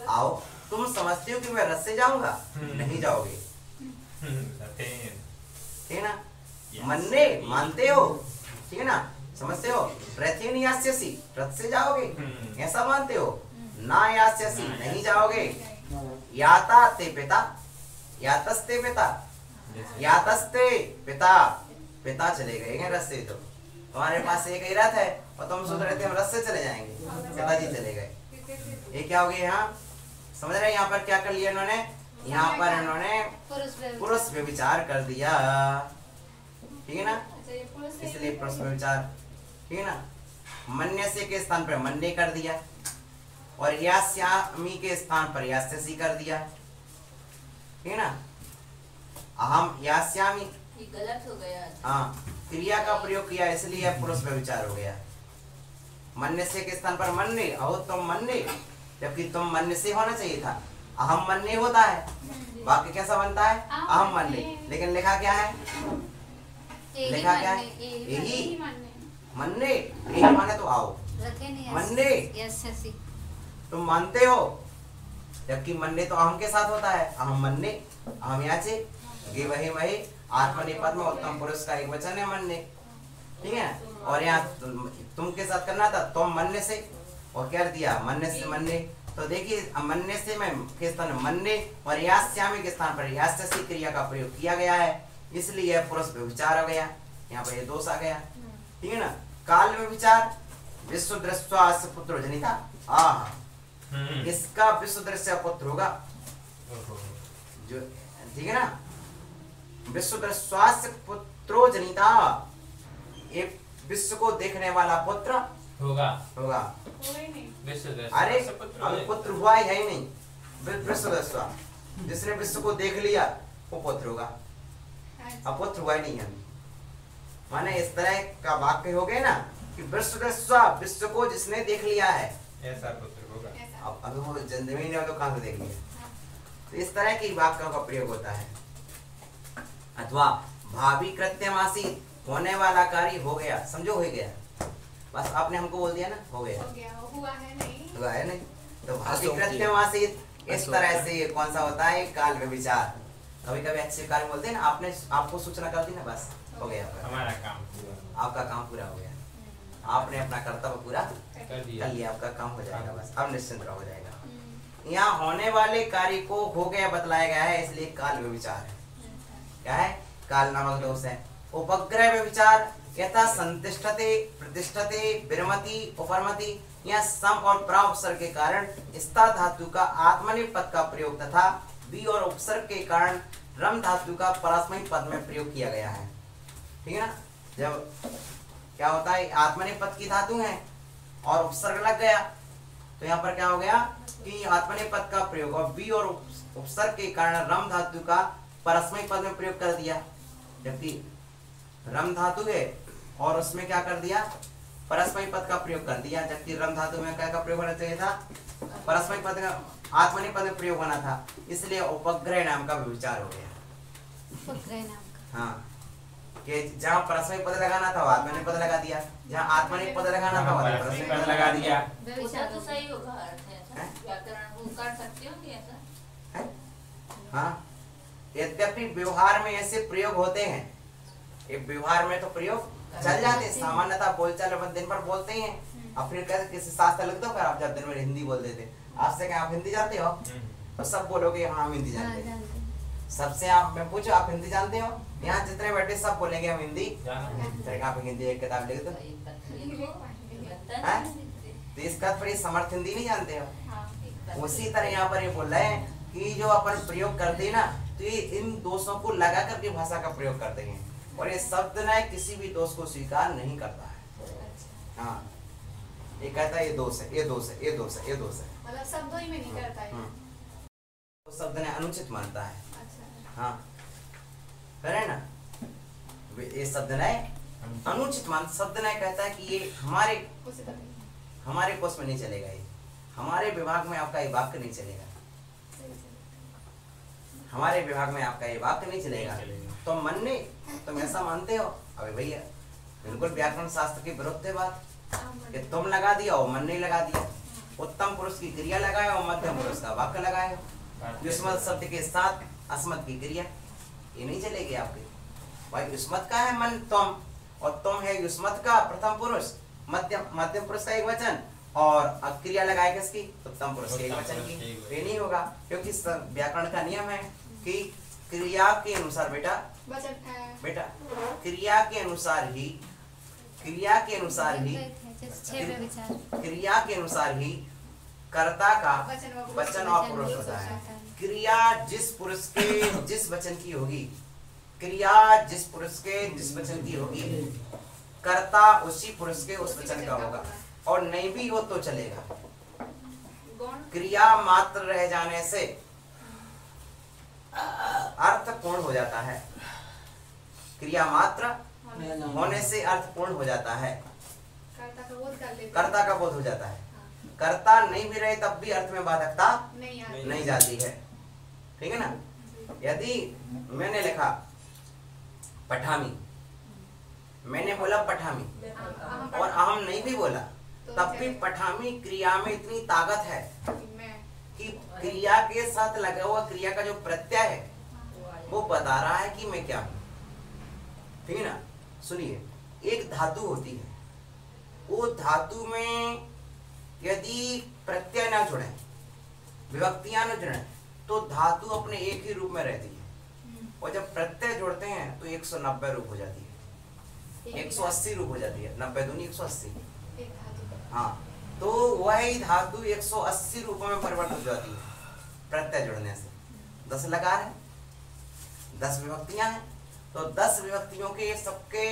आओ। तुम समझते हो कि मैं रथ से जाऊंगा, नहीं जाओगे, ठीक है ना। मन्ने मानते हो, ठीक है ना, समझते हो। रथेन यास्यसि, रथ से जाओगे, ऐसा मानते हो। ना यास्यसि, नहीं जाओगे। याता ते पिता, यातस्ते पिता, यातस्ते पिता, पिता चले गए हैं रथ से। तो तुम्हारे पास एक ही रथ है और तुम सोच रहे थे हम रथ से चले जाएंगे, पिताजी चले गए। ये क्या हो गया यहाँ, समझ रहे हैं। यहाँ पर क्या कर लिया इन्होंने, यहाँ पर इन्होंने पुरुष व्यभिचार कर दिया, ठीक है ना, इसलिए पुरुष व्यभिचार, ठीक है ना। मन्य से के स्थान पर मन्ने कर दिया और यास्यामि के स्थान पर यास्यसि कर दिया, ठीक है ना। अहम यास्यामि, ये गलत हो गया। हाँ, क्रिया का प्रयोग किया इसलिए पुरुष व्यभिचार हो गया। मन्य से के स्थान पर मन्ने, अहो तुम मन्ने, जबकि तुम मन्य से होना चाहिए था। अहम मन्ने होता है, वाक्य कैसा बनता है, अहम मन्ने, लेकिन लिखा क्या है, लिखा क्या है, यही मन्ने, यही माने तो आओ, मन्ने यस्यसि, तुम मानते हो, जबकि मन्ने तो अहम के साथ होता है। अहम मन्ने, अहम याचे गे वहे वहे, आत्मनेपद में उत्तम पुरुष का एक वचन है मन्ने, ठीक है। और यहाँ तुम के साथ करना था, तुम मन्ने से, और क्या दिया, मन्ने से मन्ने। तो देखिए मन्ने से में के स्थान मन्ने और यास्यामि के स्थान पर यास्यसि क्रिया का प्रयोग किया गया है, इसलिए यह पुरुष व्यभिचार हो गया। यहाँ पर ये दोष आ गया, ठीक है ना। काल में विचार, विश्व दृष्टि पुत्र जनिता, इसका विश्व दृश्य पुत्र होगा जो, ठीक है ना। विश्व दृष्टि पुत्रो जनिता, एक विश्व को देखने वाला पुत्र होगा, होगा। विश्व अरे अभी पुत्र हुआ ही है ही नहीं, विश्व दृष्टि, जिसने विश्व को देख लिया वो पुत्र होगा, अब पुत्र हुआ ही नहीं है। माने इस तरह का वाक्य हो गया ना कि विश्व दृष्टि, विश्व को जिसने देख लिया है ऐसा पुत्र होगा। अब अभी वो जन्मे नहीं तो कहाँ से देख लिया। तो इस तरह की वाक्यों का प्रयोग होता है। अथवा भावी कृत्यमासी, होने वाला कार्य हो गया, समझो हो गया, बस आपने हमको बोल दिया ना हो गया, हुआ है नहीं, हुआ है नहीं। तो भावी कृत्यमासी इस तरह से कौन सा होता है, काल में विचार। कभी कभी अच्छे कार्य बोलते हैं ना, आपने आपको सूचना कर दी ना, बस हो गया, हमारा काम पूरा, आपका काम पूरा हो गया, आपने अपना कर्तव्य पूरा कर दिया, आपका काम हो जाएगा, बस अब निश्चिंत हो जाएगा। यहाँ होने वाले कार्य को हो गया बतलाया गया है, इसलिए काल में विचार है। क्या है, काल नामक दोष है। उपग्रह में विचार, यथा संतिष्ठते प्रतिष्ठते विरमति उपरमति, यह सम और प्रा उपसर्ग के कारण स्था धातु का आत्मनेपद का प्रयोग तथा बी और उपसर्ग के कारण रम धातु का परस्मैपद पद में प्रयोग किया गया है, ठीक है ना। जब क्या होता है, आत्मनेपद की धातु है और उपसर्ग लग गया, तो यहाँ पर क्या हो गया कि आत्मनेपद का प्रयोग और बी और उपसर्ग के कारण रम धातु का परस्मैपद पद में प्रयोग कर दिया, जबकि रम धातु है और उसमें क्या कर दिया, परस्मैपद पद का प्रयोग कर दिया, जबकि रम धातु में क्या का प्रयोग होना चाहिए था, परस्मैपद पद का, आत्मनेपद पद में प्रयोग होना था, इसलिए उपग्रह नाम का विचार हो गया। उपग्रह नाम का। हाँ, कि जहाँ परस्मैपद पद लगाना था वो आत्मनेपद पद लगा दिया, जहाँ आत्मनेपद पद लगाना था वो परस्मैपद पद लगा दिया। उसका तो सही होगा अर्थ ऐसा, व्याकरण को कर सकते हो कि ऐसा? हाँ, यद्यपि व्यवहार में ऐसे प्रयोग होते हैं, एक व्यवहार में तो प्रयोग चल जाते हैं, सामान्यतः बोलचाल में दिन भर बोलते ही हैं। अब फिर कैसे किसी शास्त्र लिख दो, फिर आप जब दिन भर हिंदी बोल देते, आज से क्या आप हिंदी जानते हो, तो सब बोलोगे हाँ हम हिंदी जानते हैं। सबसे आप मैं पूछो आप हिंदी जानते हो, यहाँ जितने बैठे सब बोलेंगे हम हिंदी जानते हैं। आप हिंदी एक किताब लिख दो, तो इसका पर समर्थ हिंदी नहीं जानते हो। उसी तरह यहाँ पर ये बोल रहे हैं कि जो अपन प्रयोग करते हैं ना, तो ये इन दोषों को लगा करके भाषा का प्रयोग करते हैं, और ये शब्द न किसी भी दोष को स्वीकार नहीं करता है। हाँ, ये कहता है ये दोष है, ये दोष है, ये दोष है, ये दोष है, मतलब शब्दों ही में नहीं करता है। तो शब्द ने अनुचित मानता है। अच्छा। हाँ, है ना, ये शब्द ने अनुचित मान, शब्द ने कहता है कि ये हमारे कोष में नहीं चलेगा, ये हमारे विभाग में आपका ये वाक्य नहीं चलेगा, हमारे विभाग में आपका ये वाक्य नहीं चलेगा। तो मन ने तुम ऐसा मानते हो, अबे भैया बिल्कुल व्याकरण शास्त्र की विरुद्ध है बात, कि तुम लगा दिया और मन ने लगा दिया, उत्तम पुरुष की क्रिया लगाया और मध्यम पुरुष का वाक्य लगाया, युष्मत शब्द के साथ अस्मत् की क्रिया, ये नहीं चलेगी आपकी। भाई युष्मत का है मन तुम, और तुम है युष्मत का प्रथम पुरुष, मध्यम पुरुष का एक वचन, और क्रिया लगाए किसकी, उत्तम पुरुष के एक वचन की, ये नहीं होगा, क्योंकि व्याकरण का नियम है कि क्रिया के अनुसार बेटा क्रिया के अनुसार ही क्रिया के अनुसार ही कर्ता का वचन और पुरुष होता है। क्रिया जिस पुरुष के जिस वचन की होगी, क्रिया जिस पुरुष के जिस वचन की होगी, कर्ता उसी पुरुष के उस वचन का होगा, और नहीं भी हो तो चलेगा। क्रिया मात्र रह जाने से अर्थ पूर्ण हो जाता है, क्रिया मात्र होने से अर्थ पूर्ण हो जाता है, कर्ता का बोध हो जाता है। कर्ता नहीं भी रहे तब भी अर्थ में बाधकता नहीं जाती है, ठीक है ना। यदि मैंने लिखा पठामी, मैंने बोला पठामी और अहम नहीं भी बोला, तब भी पठामी क्रिया में इतनी ताकत है कि क्रिया के साथ लगा हुआ क्रिया का जो प्रत्यय है वो बता रहा है कि मैं क्या हूं, ठीक है ना। सुनिए, एक धातु होती है, वो धातु में यदि प्रत्यय ना जुड़े, विभक्तियां न जुड़े, तो धातु अपने एक ही रूप में रहती है, और जब प्रत्यय जोड़ते हैं तो 190 रूप हो जाती है, 180 रूप हो जाती है, 90 दूनी 180। हाँ, तो वही धातु 180 रूपों में परिवर्तित हो जाती है प्रत्यय जुड़ने से। 10 लकार है, 10 विभक्तियां हैं, तो 10 विभक्तियों के सबके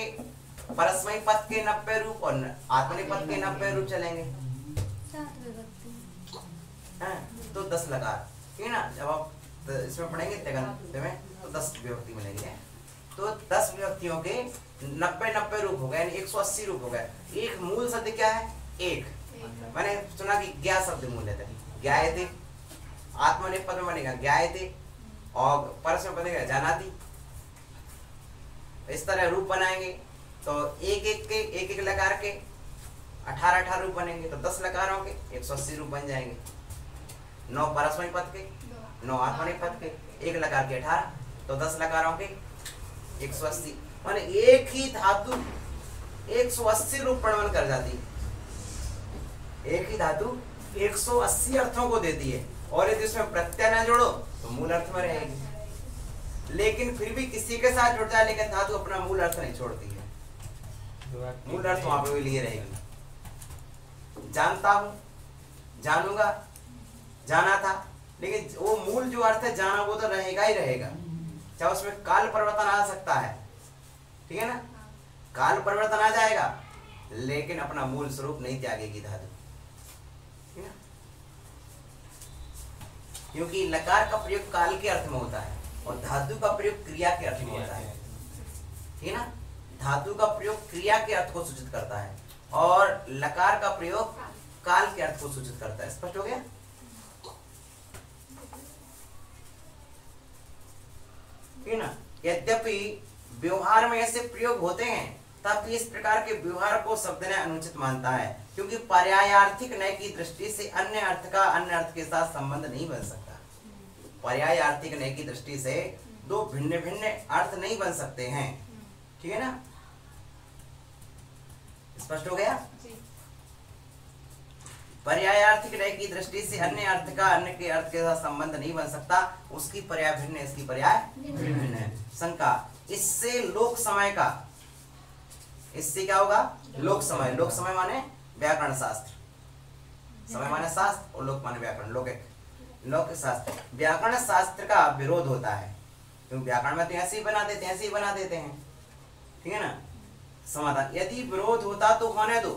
परस्मैपद पद के 90 रूप और आत्मनेपद पद के 90 रूप चलेंगे, तो 10 लकार, ठीक है ना। जब आप इसमें पढ़ेंगे तिगंत में तो 10 विभक्ति मिलेंगे, तो 10 विभक्तियों के 90 रूप हो गए, यानी 180 रूप हो गए। एक मूल शब्द क्या है, एक, मैंने सुना कि ज्ञा शब्द मूल है, ज्ञायते, आत्मनेपद में बनेगा ज्ञायते, और परस में बनेगा जानाति। इस तरह रूप बनाएंगे तो एक एक लकार के 18 रूप बनेंगे, तो 10 लकारों के 180 रूप बन जाएंगे, 9 परस्मैपद पद के, 9 आत्मनेपद के, 1 लकार के 18, तो 10 लकारों के 180, माने एक ही धातु 180 रूप प्रमाण कर जाती है, एक ही धातु 180 अर्थों को देती है, और यदि उसमें प्रत्यय न जोड़ो तो मूल अर्थ में रहेगी। लेकिन फिर भी किसी के साथ जुड़ जाए, लेकिन धातु अपना मूल अर्थ नहीं छोड़ती है, मूल अर्थ वहां पे भी लिए रहेगी। जानता हूं, जानूंगा, जाना था, लेकिन वो मूल जो अर्थ है जाना वो तो रहेगा ही रहेगा, चाहे उसमें काल परिवर्तन आ सकता है, ठीक है ना, काल परिवर्तन आ जाएगा, लेकिन अपना मूल स्वरूप नहीं त्यागेगी धातु, ठीक है ना। क्योंकि लकार का प्रयोग काल के अर्थ में होता है और धातु का प्रयोग क्रिया के अर्थ में होता है, ठीक है ना। धातु का प्रयोग क्रिया के अर्थ को सूचित करता है और लकार का प्रयोग काल के अर्थ को सूचित करता है। स्पष्ट हो गया? ठीक है ना? यद्यपि व्यवहार में ऐसे प्रयोग होते हैं तब इस प्रकार के व्यवहार को शब्द ने अनुचित मानता है, क्योंकि पर्यायार्थिक नय की दृष्टि से अन्य अर्थ का अन्य अर्थ के साथ संबंध नहीं बन सकता। पर्यायार्थिक नय की दृष्टि से दो भिन्न भिन्न अर्थ नहीं बन सकते हैं। ठीक है ना? स्पष्ट हो गया? पर्यायार्थिक नय की दृष्टि से अन्य अर्थ का अन्य के अर्थ के साथ संबंध नहीं बन सकता। उसकी पर्याय भिन्न है, इसकी पर्याय भिन्न है। शंका, इससे लोक समय का, इससे क्या होगा? लोक समय। लोक समय माने व्याकरण शास्त्र, समय माने शास्त्र और लोक माने व्याकरण, लौकिक, लौकिक शास्त्र। व्याकरण शास्त्र का विरोध होता है, क्योंकि व्याकरण में तो ऐसे ही बना देते हैं, ऐसे ही बना देते हैं। ठीक है ना? समाधान, यदि विरोध होता तो होने दो।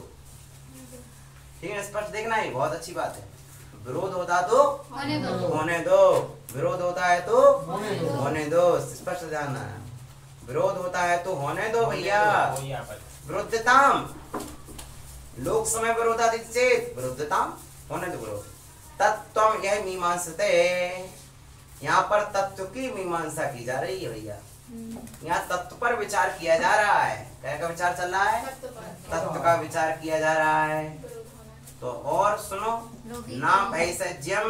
ठीक है, स्पष्ट देखना है, बहुत अच्छी बात है। विरोध होता तो होने दो, विरोध होता है तो होने दो। स्पष्ट ध्यान है, विरोध होता है तो होने दो भैया। विरुद्धताम, लोक समय विरोधादित चेत विरुद्धताम होने दो विरोध। तत्व यह मीमांसते, यहाँ पर तत्व की मीमांसा की जा रही है भैया। यहाँ तत्व पर विचार किया जा रहा है। क्या का विचार चल रहा है? तत्व का विचार किया जा रहा है। तो और सुनो, ना भैषज्यम,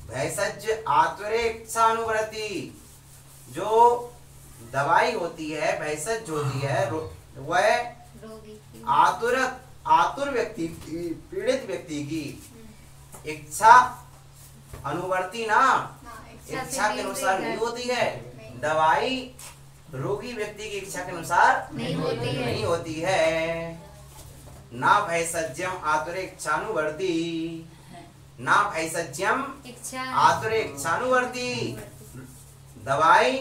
भैषज्य आतुरेक्षानुवर्ती, जो दवाई होती है, भैषज होती है, वह आतुर व्यक्ति की, पीड़ित व्यक्ति की इच्छा अनुवर्ती ना, इच्छा के अनुसार नहीं होती है। दवाई रोगी व्यक्ति की इच्छा के अनुसार नहीं होती है। ना भैषज्यम आतुरे इच्छानुवर्ती, ना भैषज्यम आतुरे इच्छानुवर्ती, दवाई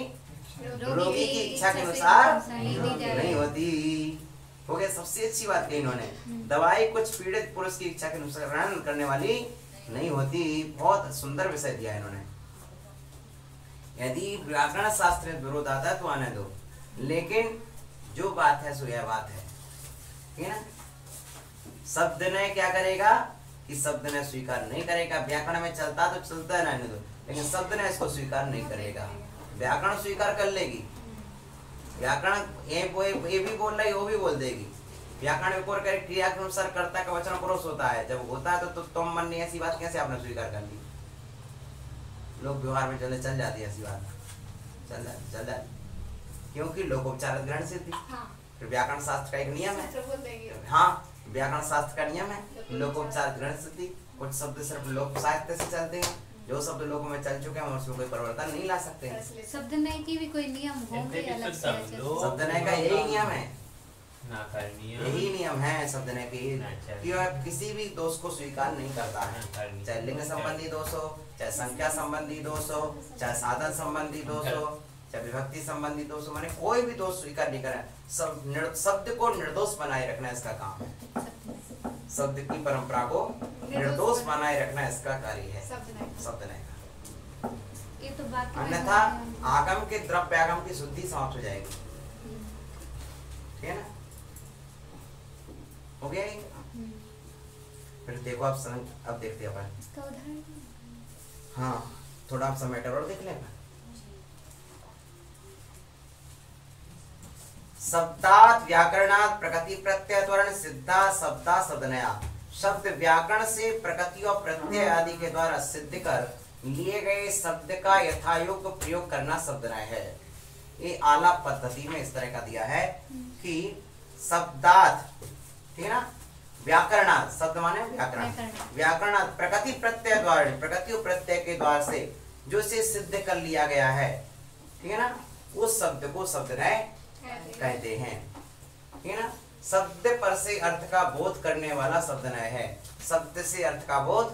रोगी की इच्छा के अनुसार नहीं होती। हो गया? सबसे अच्छी बात कही इन्होंने, दवाई कुछ पीड़ित पुरुष की इच्छा के अनुसार करने वाली नहीं होती। बहुत सुंदर विषय दिया इन्होंने। यदि व्याकरण शास्त्र में विरोध आता है तो आने दो, लेकिन जो बात है सो यह बात है। ठीक है ना? शब्द ने क्या करेगा कि शब्द ने स्वीकार नहीं करेगा। व्याकरण में चलता तो चलता है, रहने दो, लेकिन शब्द ने इसको स्वीकार नहीं करेगा। व्याकरण स्वीकार कर लेगी, व्याकरण ये भी बोल रही, वो भी बोल देगी। व्याकरण में क्रिया के अनुसार कर्ता का वचन पुरुष होता है। जब होता है तो तुम मन नहीं, ऐसी बात कैसे आपने स्वीकार कर ली? लोग व्यवहार में चल जाती है ऐसी बात, चल जाती, क्योंकि लोकोपचार ग्रहण सिद्धि। फिर व्याकरण शास्त्र का एक नियम है। हाँ, व्याकरण शास्त्र का नियम है, लोकोपचार ग्रहण सिद्धि। कुछ शब्द सिर्फ लोक साहित्य से चलते हैं, जो शब्द लोगों में चल चुके हैं उसमें कोई परिवर्तन नहीं ला सकते हैं। शब्द नय की भी कोई नियम होंगे अलग से? शब्द नय का यही नियम है, यही नियम है शब्द नय की, कि वह किसी भी दोष को स्वीकार नहीं करता है। चाहे लिंग संबंधी दोष हो, चाहे संख्या संबंधी दोष हो, चाहे साधन संबंधी दोष हो, चाहे विभक्ति संबंधी दोष हो, माने कोई भी दोष स्वीकार नहीं करें। शब्द को निर्दोष बनाए रखना इसका काम है। शब्द की परंपरा को निर्दोष बनाए रखना इसका कार्य है शब्द नय का। ये तो बात, अन्यथा आगम के द्रव्यागम की शुद्धि समाप्त हो जाएगी। ठीक है ना? हो गया ये? फिर देखो अब देखते हैं अपन इसका उदाहरण। हाँ, थोड़ा आप मैटर और देख लेना। शब्दात व्याकरणात प्रकृति प्रत्यय त्वरण सिद्धा शब्दा शब्दनया। शब्द व्याकरण से प्रकृति और प्रत्यय आदि के द्वारा सिद्ध कर लिए गए शब्द का यथायोग्य प्रयोग करना शब्दनय है। ये आलाप पद्धति में इस तरह का दिया है कि शब्दात, ठीक है ना, व्याकरणात, शब्द माने व्याकरण, व्याकरणात प्रकृति प्रत्यय द्वारा, प्रकृति और प्रत्यय के द्वारा से जो से सिद्ध कर लिया गया है, ठीक है ना, उस शब्द को शब्दनय कहते हैं। ठीक है ना? शब्द पर से अर्थ का बोध करने वाला शब्दनय है। शब्द से अर्थ का बोध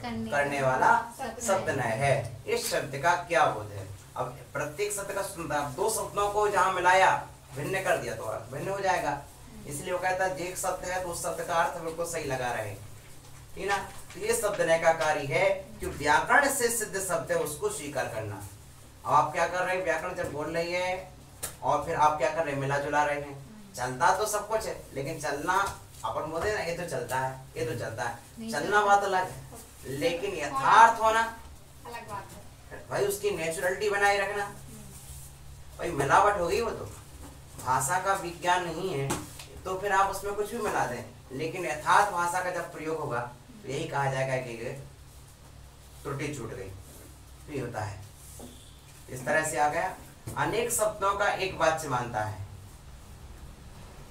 करने वाला शब्दनय है। इस शब्द का क्या बोध है? अब प्रत्येक शब्द का दो शब्दों को जहां मिलाया, भिन्न कर दिया तो अर्थ भिन्न हो जाएगा। इसलिए वो कहता है एक शब्द है तो उस शब्द का अर्थ बिल्कुल सही लगा रहे। ठीक है ना? तो ये शब्दनय का कार्य है कि व्याकरण से सिद्ध शब्द है उसको स्वीकार करना। अब आप क्या कर रहे हैं? व्याकरण जब बोल रही है और फिर आप क्या कर रहे हैं, मिला जुला रहे हैं। चलता तो सब कुछ है, लेकिन चलना अपन बोलते हैं ना, ये तो चलता है, ये तो चलता है, चलना बात अलग है, लेकिन यथार्थ होना अलग बात है भाई, उसकी नेचुरलिटी बनाए रखना भाई। मिलावट हो गई वो तो, भाषा का विज्ञान नहीं है तो फिर आप उसमें कुछ भी मिला दें, लेकिन यथार्थ भाषा का जब प्रयोग होगा तो यही कहा जाएगा कि त्रुटि छूट गई। तो ये होता है, इस तरह से आ गया। अनेक शब्दों का एक वाच्य मानता है।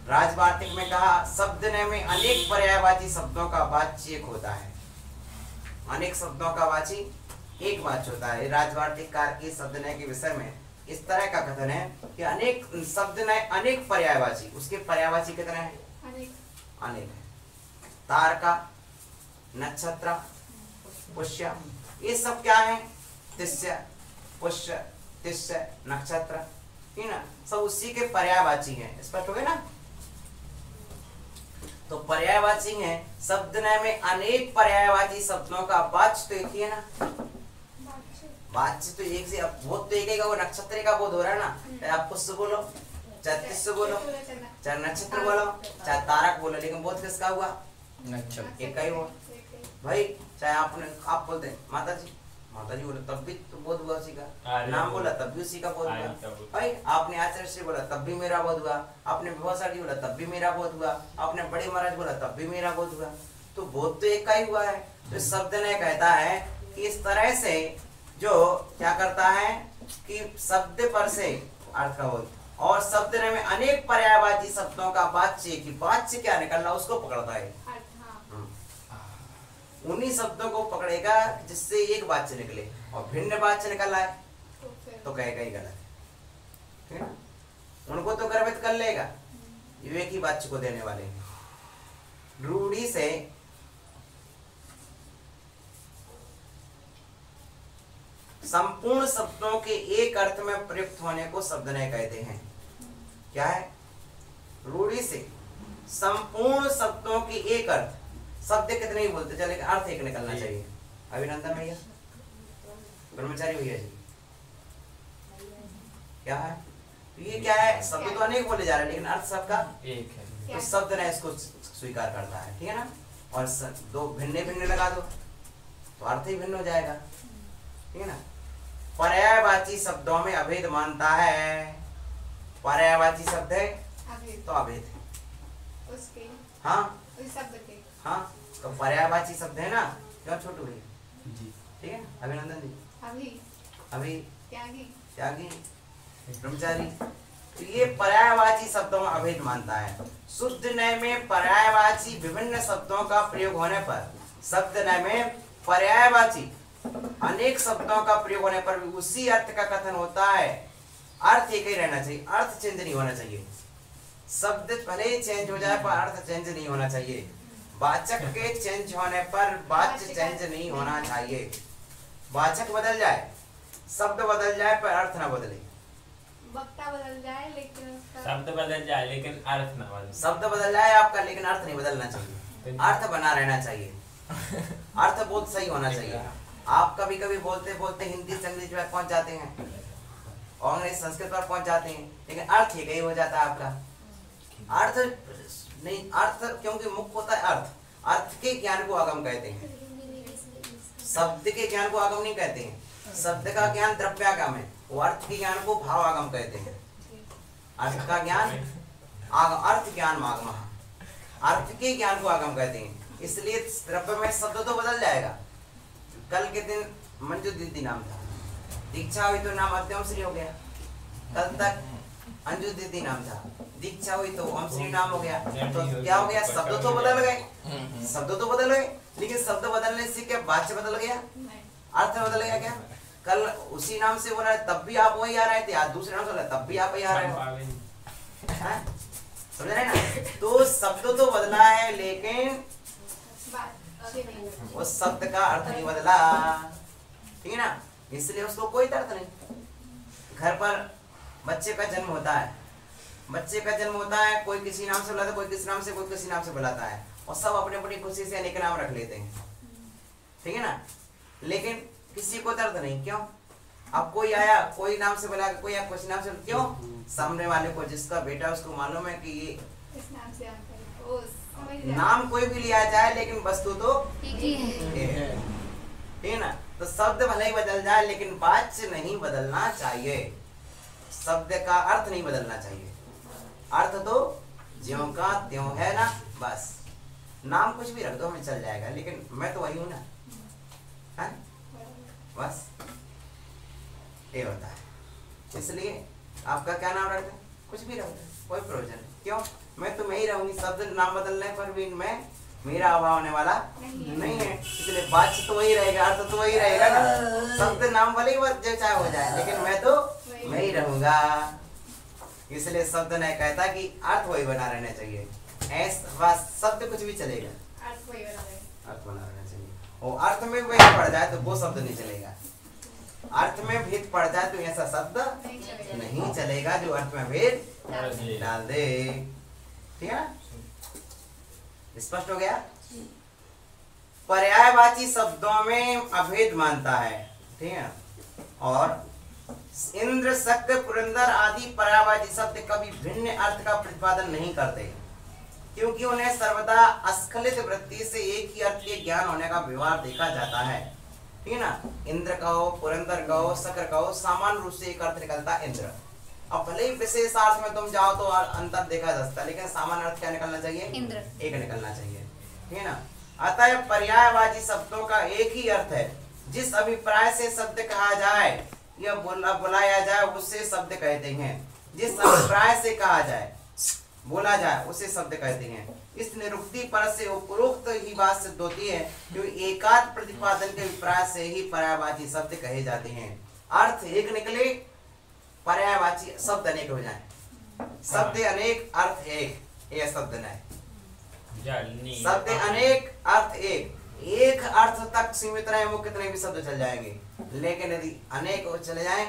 राजवार्तिक में कहा शब्द ने में अनेक पर्यायवाची शब्दों का वाच्य एक होता है। अनेक शब्दों का वाची एक वाच्य होता है। राजवार्तिक कार की शब्द ने के विषय में इस तरह का कथन है कि अनेक शब्द ने अनेक पर्यायवाची, उसके पर्यायवाची कितने हैं? अनेक है। तारका, नक्षत्र, पुष्य, ये सब क्या है? तिष्य, पुष्य, तिष्य, नक्षत्र, है ना, सब उसी के पर्यायवाची हैं। स्पष्ट हो गया ना? तो पर्यायवाची है। शब्द ने में अनेक पर्यायवाची शब्दों का वाच्य तो एक ही है ना, वाच्य तो एक से, अब बोध तो एक ही, वो नक्षत्र का बोध हो रहा है ना, चाहे आप पुष्य बोलो, चाहे तिष्य बोलो, चाहे नक्षत्र बोलो, चाहे तारक बोलो, लेकिन बोध किसका हुआ? नक्षत्र, एक का ही हुआ भाई। चाहे आपने आप बोलते हैं माता जी, माता जी बोले तब भी तो बोध हुआ उसी का, नाम बोला तब भी उसी का बोध हुआ भाई। आपने आचार्य से बोला तब भी मेरा बोध हुआ, आपने विभूषण जी बोला तब भी मेरा बोध हुआ, आपने बड़े महाराज बोला तब भी मेरा बोध हुआ, तो बोध तो एक का ही हुआ है। तो शब्द ने कहता है कि इस तरह से जो क्या करता है कि शब्द पर से अर्थ का बोध, और शब्द ने में अनेक पर्यायवाची शब्दों का वाच्य, की वाच्य क्या निकल रहा उसको पकड़ता है। उन्हीं शब्दों को पकड़ेगा जिससे एक वाच्य निकले, और भिन्न वाच्य निकल रहा है तो कहेगा ही गलत है ना? उनको तो गर्भित कर लेगा, ये एक ही वाच्य को देने वाले हैं। रूढ़ी से संपूर्ण शब्दों के एक अर्थ में प्रयुक्त होने को शब्द नय कहते हैं। क्या है? रूढ़ी से संपूर्ण शब्दों के एक अर्थ, शब्द कितने ही बोलते चले, अर्थ एक निकलना चाहिए। अभिनंदन भैया, ब्रह्मचारी भैया जी, क्या है? तो ये क्या है? शब्द तो अनेक बोले जा रहे हैं लेकिन अर्थ सबका एक है, तो शब्द ने इसको स्वीकार करता है, ठीक है ना? और दो भिन्न भिन्न लगा दो तो अर्थ ही भिन्न हो जाएगा, ठीक है ना? पर्यायवाची शब्दों में अभेद मानता है। पर्यायवाची शब्द है तो अभेद है उसके, हाँ उस शब्द के, हाँ तो पर्यायवाची शब्द है ना, क्यों छोटू भैया जी, ठीक है? अभिनंदन जी, अभी त्यागी, ब्रह्मचारी, तो ये पर्यायवाची शब्दों में अभेद मानता है। शुद्ध नय में पर्यायवाची विभिन्न शब्दों का प्रयोग होने पर, शब्द नय में पर्यायवाची अनेक शब्दों का प्रयोग होने पर भी उसी अर्थ का कथन होता है। अर्थ एक ही रहना चाहिए, अर्थ चेंज नहीं होना चाहिए। शब्द भले ही चेंज हो जाए पर अर्थ चेंज नहीं होना चाहिए। वाचक के चेंज होने पर वाच्य चेंज नहीं होना चाहिए। वाचक बदल जाए, शब्द बदल जाए पर अर्थ ना बदले। वक्ता बदल जाए लेकिन शब्द बदल जाए लेकिन अर्थ ना बदले। शब्द बदल जाए आपका लेकिन अर्थ नहीं बदलना चाहिए, अर्थ बना रहना चाहिए, अर्थ बहुत सही होना चाहिए। आप कभी कभी बोलते बोलते हिंदी से अंग्रेजी पर पहुंच जाते हैं और अंग्रेजी संस्कृत पर पहुंच जाते हैं, लेकिन अर्थ ही कहीं हो जाता है आपका। अर्थ नहीं, अर्थ क्योंकि मुख्य होता है अर्थ, अर्थ के ज्ञान को आगम कहते हैं, शब्द के ज्ञान को आगम नहीं कहते हैं। शब्द का ज्ञान द्रव्यागम है, वो अर्थ के ज्ञान को भावागम कहते हैं। अर्थ का ज्ञान आगम, अर्थ ज्ञान आगम, अर्थ के ज्ञान को आगम कहते हैं। इसलिए द्रव्य में शब्द तो बदल जाएगा। कल के दिन मंजू दीदी नाम था, दीक्षा हुई तो नाम अद्यम श्री हो गया। कल तक अंजू दीदी नाम था, दीक्षा हुई तो ओम श्री नाम हो गया। तो क्या हो गया? शब्द तो बदल गए, शब्द तो बदल गए, लेकिन शब्द बदलने से क्या वाच्य बदल गया? अर्थ बदल गया क्या? कल उसी नाम से बोला तब भी आप वही आ रहे थे, आज दूसरे नाम से बोला तब भी आप वही आ रहे हो, समझ रहे ना? तो शब्द तो बदला है लेकिन उस शब्द का अर्थ नहीं बदला, ठीक है ना? इसलिए उसको कोई अर्थ नहीं। घर पर बच्चे का जन्म होता है, बच्चे का जन्म होता है, कोई किसी नाम से बुलाता है, कोई किसी नाम से, कोई किसी नाम से बुलाता है, और सब अपनी अपनी खुशी से अनेक नाम रख लेते हैं, ठीक है ना? लेकिन किसी को दर्द नहीं, क्यों? अब कोई आया कोई नाम से बुला, कोई किसी नाम से, क्यों? सामने वाले को, जिसका बेटा उसको मालूम है कि ये इस नाम से आता है। ओ, समझ गया। नाम कोई भी लिया जाए लेकिन वस्तु तो एक ही है। एक है, ठीक है ना। तो शब्द भले ही बदल जाए लेकिन वाच्य नहीं बदलना चाहिए, शब्द का अर्थ नहीं बदलना चाहिए। अर्थ तो ज्यों का त्यों है ना, बस। नाम कुछ भी रख दो हमें चल जाएगा, लेकिन मैं तो वही हूं ना, है बस ये होता है। इसलिए आपका क्या नाम रख दें, कुछ भी रख दें, कोई प्रयोजन नहीं। क्यों, मैं तो मैं ही रहूंगी, शब्द नाम बदलने पर भी मैं मेरा अभाव होने वाला नहीं है, इसलिए वाच्य तो वही रहेगा, अर्थ तो वही रहेगा ना। शब्द नाम भले ही जो चाहे हो जाए, लेकिन मैं तो मैं ही रहूंगा। इसलिए शब्द ने कहता कि अर्थ वही बना रहना चाहिए, ऐसा शब्द कुछ भी चलेगा, अर्थ वही बना रहे। अर्थ बना रहना चाहिए। और अर्थ में वही पड़ जाए तो वो शब्द नहीं चलेगा, अर्थ में भेद पड़ जाए तो ऐसा शब्द नहीं चलेगा जो अर्थ में भेद डाल दे। ठीक है, स्पष्ट हो गया। पर्यायवाची शब्दों में अभेद मानता है, ठीक है। और इंद्र, शक्ति, पुरंदर आदि पर्यायवाची शब्द कभी भिन्न अर्थ का प्रतिपादन नहीं करते, क्योंकि उन्हें सर्वदा अस्खलित वृत्ति से एक ही अर्थ के ज्ञान होने का व्यवहार देखा जाता है, ठीक है ना। इंद्र कहो, पुरंदर कहो, शक्र कहो, सामान्य रूप से एक अर्थ निकलता है इंद्र। अब भले ही विशेष अर्थ में तुम जाओ तो अंतर देखा जा सकता है, लेकिन सामान्य अर्थ क्या निकलना चाहिए, इंद्र, एक निकलना चाहिए, ठीक है ना। अतः पर्यायवाची शब्दों का एक ही अर्थ है, जिस अभिप्राय से शब्द कहा जाए या बुलाया जाए उसे शब्द कहते हैं, जिस अभिप्राय से कहा जाए बोला जाए उसे शब्द कहते हैं। इस निरुक्ति पर से उपरोक्त ही बात सिद्ध होती है, जो एकार्थ प्रतिपादन के अभिप्राय से ही पर्यायवाची शब्द कहे जाते हैं। अर्थ एक निकले, पर्यायवाची शब्द अनेक हो जाए, शब्द अनेक अर्थ एक, यह शब्द नहीं, शब्द अनेक अर्थ एक, एक अर्थ तक सीमित रहे वो कितने भी शब्द चल जाएंगे, लेकिन यदि अनेक चले जाएं,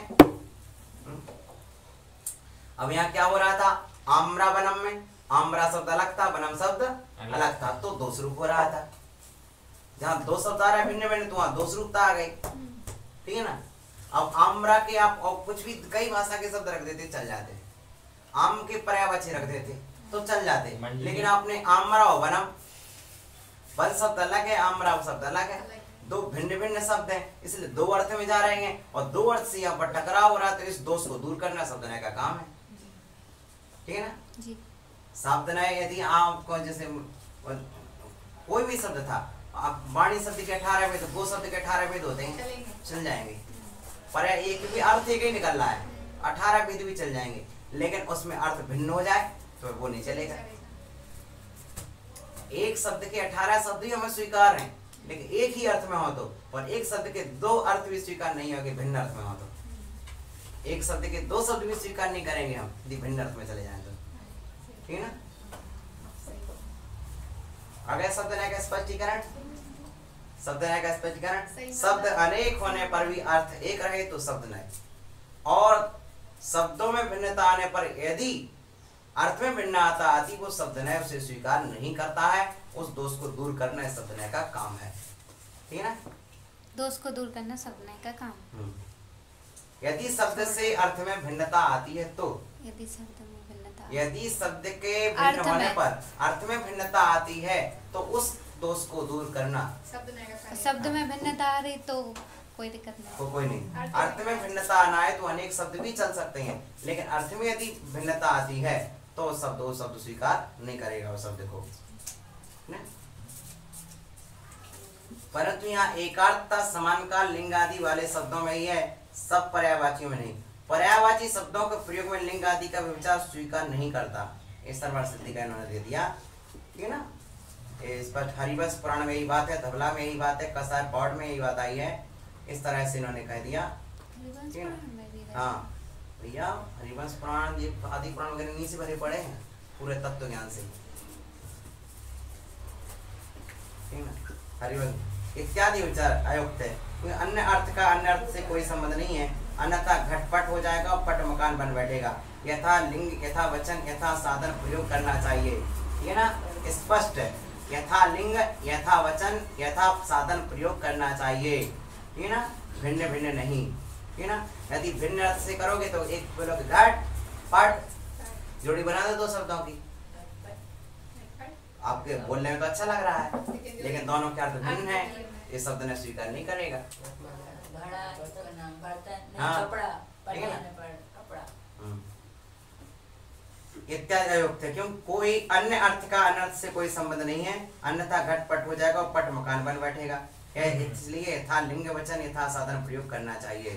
अब यहाँ क्या हो रहा था, आम्रा वनम में आम्रा शब्द अलग था, वनम शब्द अलग था, तो दो स्वरूप हो रहा था। जहाँ दो शब्द आ रहा है भिन्न भिन्न, तो वहां दो स्वरूपता आ गई, ठीक है ना। अब आम्रा के आप और कुछ भी कई भाषा के शब्द रख देते चल जाते, आम के पर्यायवाची रख देते तो चल जाते, लेकिन आपने आम्रा और वनम, वन शब्द अलग है, आम्रा शब्द अलग है, दो भिन्न भिन्न शब्द हैं, इसलिए दो अर्थ में जा रहे हैं और दो अर्थ से यहाँ पर टकराव हो रहा है, तो इस दोष को दूर करना शब्द न्याय का काम है, ठीक है ना जी। शब्द न्याय यदि आपको जैसे कोई भी शब्द था, आप वाणी शब्द के 18 वेद, गो शब्द के 18 वेद होते हैं, चल जाएंगे, पर एक भी अर्थ एक ही निकल रहा है, 18 वेद भी चल जाएंगे, लेकिन उसमें अर्थ भिन्न हो जाए तो वो नहीं चलेगा। एक शब्द के 18 शब्द ही हमें स्वीकार हैं, लेकिन एक ही अर्थ में हो तो, और एक शब्द के दो अर्थ भी स्वीकार नहीं होंगे भिन्न अर्थ में हो तो, एक शब्द के दो शब्द भी स्वीकार नहीं करेंगे हम यदि भिन्न अर्थ में चले जाएं तो, ठीक है ना। अगला शब्द न्याय का स्पष्टीकरण, शब्द न्याय का स्पष्टीकरण, शब्द अनेक होने पर भी अर्थ एक रहे तो शब्द न्याय, और शब्दों में भिन्नता आने पर यदि अर्थ में भिन्नता आती वो शब्द न्याय उसे स्वीकार नहीं करता है, उस दोष को दूर करना शब्द न्याय का काम है, ठीक है ना। दोष को दूर करना शब्द न्याय का काम। यदि शब्द से अर्थ में भिन्नता आती है तो, यदि शब्द में भिन्नता, यदि शब्द के भिन्न होने पर अर्थ में भिन्नता आती है तो उस दोष को दूर करना शब्द में भिन्नता आ रही तो कोई दिक्कत नहीं, कोई नहीं। अर्थ में भिन्नता आना है तो अनेक शब्द भी चल सकते हैं, लेकिन अर्थ में यदि भिन्नता आती है तो शब्द स्वीकार नहीं करेगा उस शब्द को, परंतु यहाँ एकार्थता समान का लिंग आदि वाले शब्दों में ही है, सब पर्यायवाचियों में नहीं। पर्यायवाची शब्दों के प्रयोग में लिंग आदि का विचार स्वीकार नहीं करता, इस तरह सिद्धि का इन्होंने दे दिया, ठीक है ना। इस पर हरिवंश पुराण में यही बात है, धवला में यही बात है, कसार पौड़ में यही बात आई है, इस तरह से इन्होंने कह दिया, ठीक है। हाँ भैया, हरिवंश पुराण ये आदि पुराण वगैरह नहीं से भरे पड़े हैं पूरे तत्व ज्ञान से, ठीक है ना। हरिवंश इत्यादि विचार अयुक्त है, कोई अन्य अर्थ का अन्य अर्थ से कोई संबंध नहीं है, अन्यथा घटपट हो जाएगा और पट मकान बन बैठेगा। यथा लिंग, यथा वचन, यथा साधन प्रयोग करना चाहिए, ठीक है ना, स्पष्ट है। यथा लिंग, यथा वचन, यथा साधन प्रयोग करना चाहिए, ठीक है ना, भिन्न भिन्न नहीं, ठीक है ना। यदि भिन्न अर्थ से करोगे तो एक बोलोगे घट, पट, जोड़ी बना दो 2 शब्दों की। आपके बोलने में तो अच्छा लग रहा है, लेकिन दोनों के अर्थ भिन्न है, ये शब्द ने स्वीकार नहीं करेगा। घड़ा इसका नाम बर्तन, हाँ। कपड़ा, ठीक है ना? पढ़ने पर कपड़ा। इत्यादि अयुक्त है, क्यों? कोई अन्य अर्थ का अनर्थ से कोई संबंध नहीं है, अन्यथा घट पट हो जाएगा और पट मकान बन बैठेगा। इसलिए यथा लिंग वचन यथा साधन प्रयोग करना चाहिए,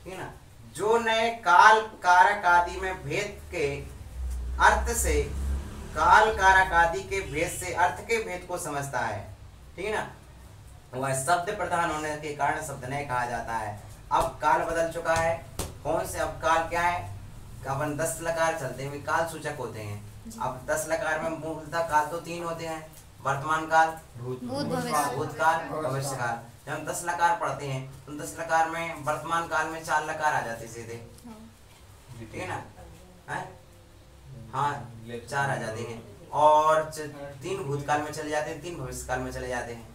ठीक है ना? जो नए काल कारक आदि में भेद के अर्थ से, काल कारक आदि के भेद से अर्थ के भेद को समझता है, ठीक है ना, वह शब्द प्रधान होने के कारण शब्द नए कहा जाता है। अब काल बदल चुका है, कौन से? अब काल क्या है? अपन 10 लकार चलते हैं, काल सूचक होते हैं। अब 10 लकार में मूलतः काल तो 3 होते हैं, वर्तमान काल, भूतकाल, भविष्यकाल। जब हम 10 लकार पढ़ते हैं तो 10 लकार में वर्तमान काल में 4 लकार आ जाते सीधे, ठीक है ना? हाँ 4 आ जाते हैं, और 3 भूतकाल में चले जाते हैं, 3 भविष्यकाल में चले जाते हैं,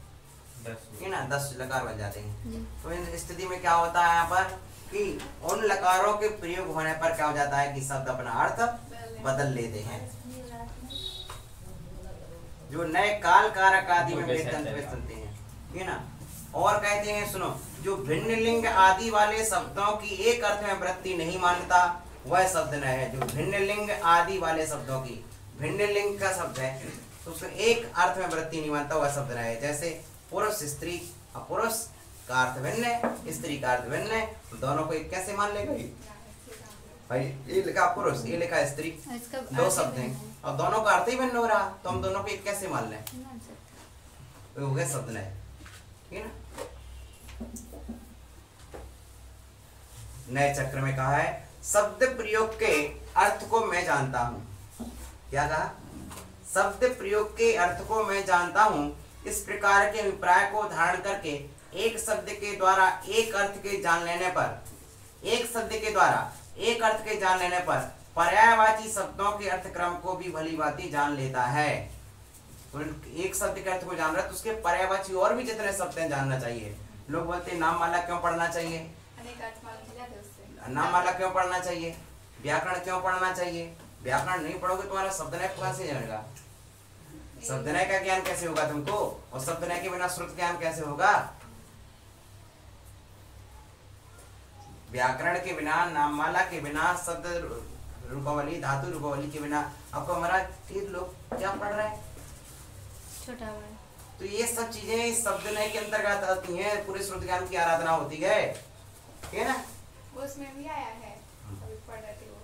ठीक है ना? 10 लकार बन जाते हैं। तो इन स्थिति में क्या होता है यहाँ पर कि उन लकारों के प्रयोग होने पर क्या हो जाता है कि शब्द अपना अर्थ बदल लेते हैं। जो नए काल कारक आदि में भेद सुनते हैं, ठीक है ना? और कहते हैं, सुनो, जो भिन्न लिंग आदि वाले शब्दों की एक अर्थ में वृत्ति नहीं मानता वह शब्द न है। जो भिन्न लिंग आदि वाले शब्दों की, भिन्न लिंग का शब्द है तो उसको एक अर्थ में वृत्ति नहीं मानता वह शब्द न है। जैसे पुरुष स्त्री, पुरुष का अर्थ भिन्न है, स्त्री का अर्थ भिन्न है, तो दोनों को एक कैसे मान लेगा? भाई ये लिखा पुरुष, ये लिखा स्त्री, 2 शब्द हैं और दोनों का अर्थ ही भिन्न हो रहा, तो हम दोनों को एक कैसे मान लें? तो हो गया शब्द नए, ठीक है ना? नए चक्र में कहा है शब्द प्रयोग के अर्थ को मैं जानता हूं। क्या कहा? शब्द प्रयोग के अर्थ को मैं जानता हूं। इस प्रकार के अभिप्राय को धारण करके एक शब्द के द्वारा एक अर्थ के जान लेने पर, एक शब्द के द्वारा एक अर्थ के जान लेने पर पर्यायवाची शब्दों के अर्थ क्रम को भी भली भांति जान लेता है। एक शब्द के अर्थ को जान रहा है तो उसके पर्यायवाची और भी जितने शब्द हैं जानना चाहिए। लोग बोलते हैं नाम माला क्यों पढ़ना चाहिए? नाम माला क्यों पढ़ना चाहिए? व्याकरण क्यों पढ़ना चाहिए? व्याकरण नहीं पढ़ोगे तुम्हारा शब्द नय कहां से जाएगा? शब्द नय का ज्ञान कैसे होगा तुमको? और शब्द नय के बिना श्रुत ज्ञान कैसे होगा? व्याकरण के बिना, नाम माला के बिना, शब्द रूपावली, धातु रूपावली के बिना आपको हमारा ये लोग क्या पढ़ रहे हैं? छोटा बड़ा। तो ये सब चीजें शब्द नय के अंतर्गत आती हैं, पूरे श्रुत ज्ञान की आराधना होती है, ठीक है ना? उसमें भी आया है, अभी पढ़ रहे थे वो।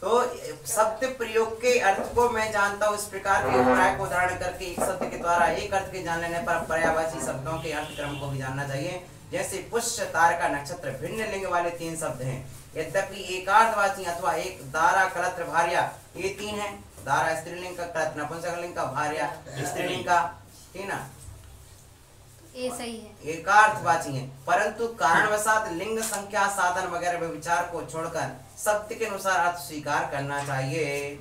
तो शब्द प्रयोग के अर्थ को मैं जानता हूँ। इस प्रकार के अभिप्राय को धारण करके एक शब्द के द्वारा एक अर्थ के जान लेने पर पर्यायवाची शब्दों के अर्थ क्रम को भी जानना चाहिए। जैसे पुष्य, तारका, नक्षत्र भिन्न लिंग वाले 3 शब्द हैं, यद्यपि एकार्थवाची अथवा एक दारा, कलत्र, भार्या ये 3 हैं। दारा स्त्रीलिंग का, कलत्र नपुंसकलिंग का, भार्या स्त्रीलिंग का, ठीक ना? ये सही है, एकार्थवाची है, परंतु कारणवशात लिंग, संख्या, साधन वगैरह विचार को छोड़कर शब्द के अनुसार अर्थ स्वीकार करना चाहिए।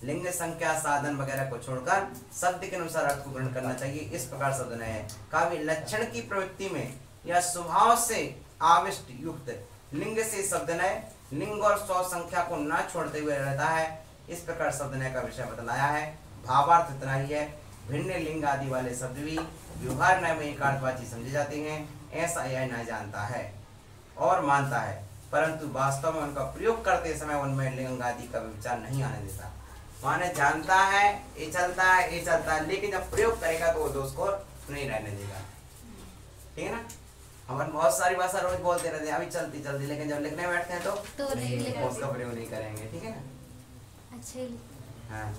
लिंग, संख्या, साधन वगैरह को छोड़कर शब्द के अनुसार अर्थ को ग्रहण करना चाहिए। इस प्रकार शब्द नय है। काव्य लक्षण की प्रवृत्ति में या स्वभाव से आविष्ट युक्त लिंग से शब्द नय लिंग और स्व संख्या को न छोड़ते हुए रहता है। इस प्रकार शब्द नय का विषय बतलाया है। भावार्थ इतना ही है। भिन्न लिंग आदि वाले शब्द भी व्यवहार नय में एकार्थवाची समझे जाते हैं, ऐसा यह न जानता है और मानता है, परंतु वास्तव में उनका प्रयोग करते समय उनमें लिंग आदि का विचार नहीं आने देता। माने जानता है, ये चलता है, ये चलता है, लेकिन जब प्रयोग करेगा तो वो दोष को नहीं रहने देगा, ठीक है ना? हम बहुत सारी भाषा रोज बोलते रहते हैं, अभी चलती चलती, लेकिन जब लिखने बैठते हैं तो उसका प्रयोग नहीं करेंगे, ठीक है ना? अच्छा। हाँ,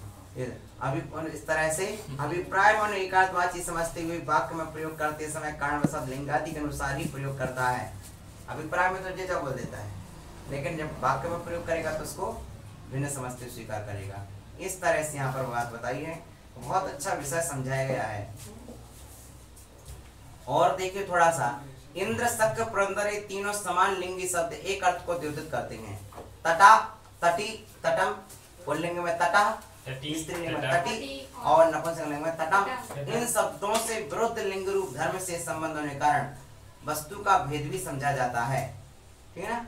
अभी इस तरह से अभिप्राय मन एकार्थवाची समझते हुए वाक्य में प्रयोग करते समय कारणवशात लिंगादि के अनुसार ही प्रयोग करता है। अभिप्राय में तो जैसा बोल देता है, लेकिन जब वाक्य में प्रयोग करेगा तो उसको भिन्न समझते स्वीकार करेगा। इस तरह से यहाँ पर बात बताई है। बहुत अच्छा विषय समझाया गया है। और देखिए थोड़ा सा, इंद्र, शक, पुरंदर ये तीनों समान लिंगी शब्द एक अर्थ को द्योतित करते हैं। तटा, तटी, तटम, पुल्लिंग में तटा, स्त्रीलिंग में तटी और नपुंसकलिंग में तटम। इन शब्दों से विरुद्ध लिंग रूप धर्म से संबंध होने कारण वस्तु का भेद भी समझा जाता है, ठीक है ना?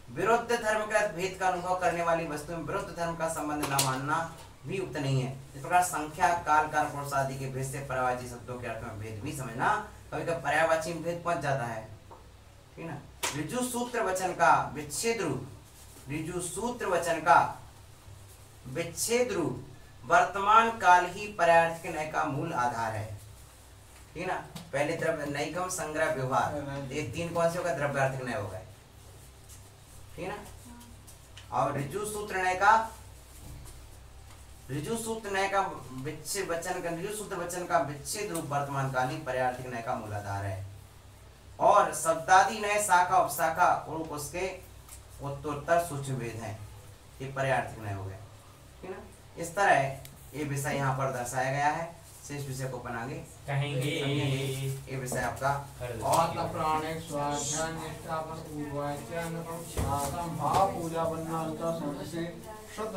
विरुद्ध धर्म का भेद का अनुभव करने वाली वस्तु में विरुद्ध धर्म का संबंध न मानना भी उक्त नहीं है। इस प्रकार संख्या, काल, पुरुष आदि के भेद से पर्यायवाची शब्दों के अर्थ में भेद भी समझना। कभी कभी पर्यायवाची में भेद पहुंच जाता है, ठीक ना। ऋजु सूत्र वचन का विच्छेद रूप, ऋजु सूत्र वचन का विच्छेद रूप वर्तमान काल ही पर्यायवाची के नय का मूल आधार है, ठीक ना। पहले द्रव्य नैगम, संग्रह, व्यवहार, ये तीन कौन से होगा? द्रव्यार्थिक नय होगा, ठीक ना। और ऋजु सूत्र नय का विच्छेद रूप वर्तमान काल ही पर्यायवाची नय का मूल आधार है। और शब्दादि नय शाखा, उपशाखा और उसके उत्तरोत्तर सूक्ष्म भेद हैं, ये पर्यायवाची नय हो गया, ठीक ना। इस तरह ये विषय यहाँ पर दर्शाया गया है। शेष विषय को अपन आगे कहेंगे। ये विषय आपका और प्राणिक स्वाध्याय निष्ठापन पूर्वाचार्य भाव पूजा बनना से शुद्ध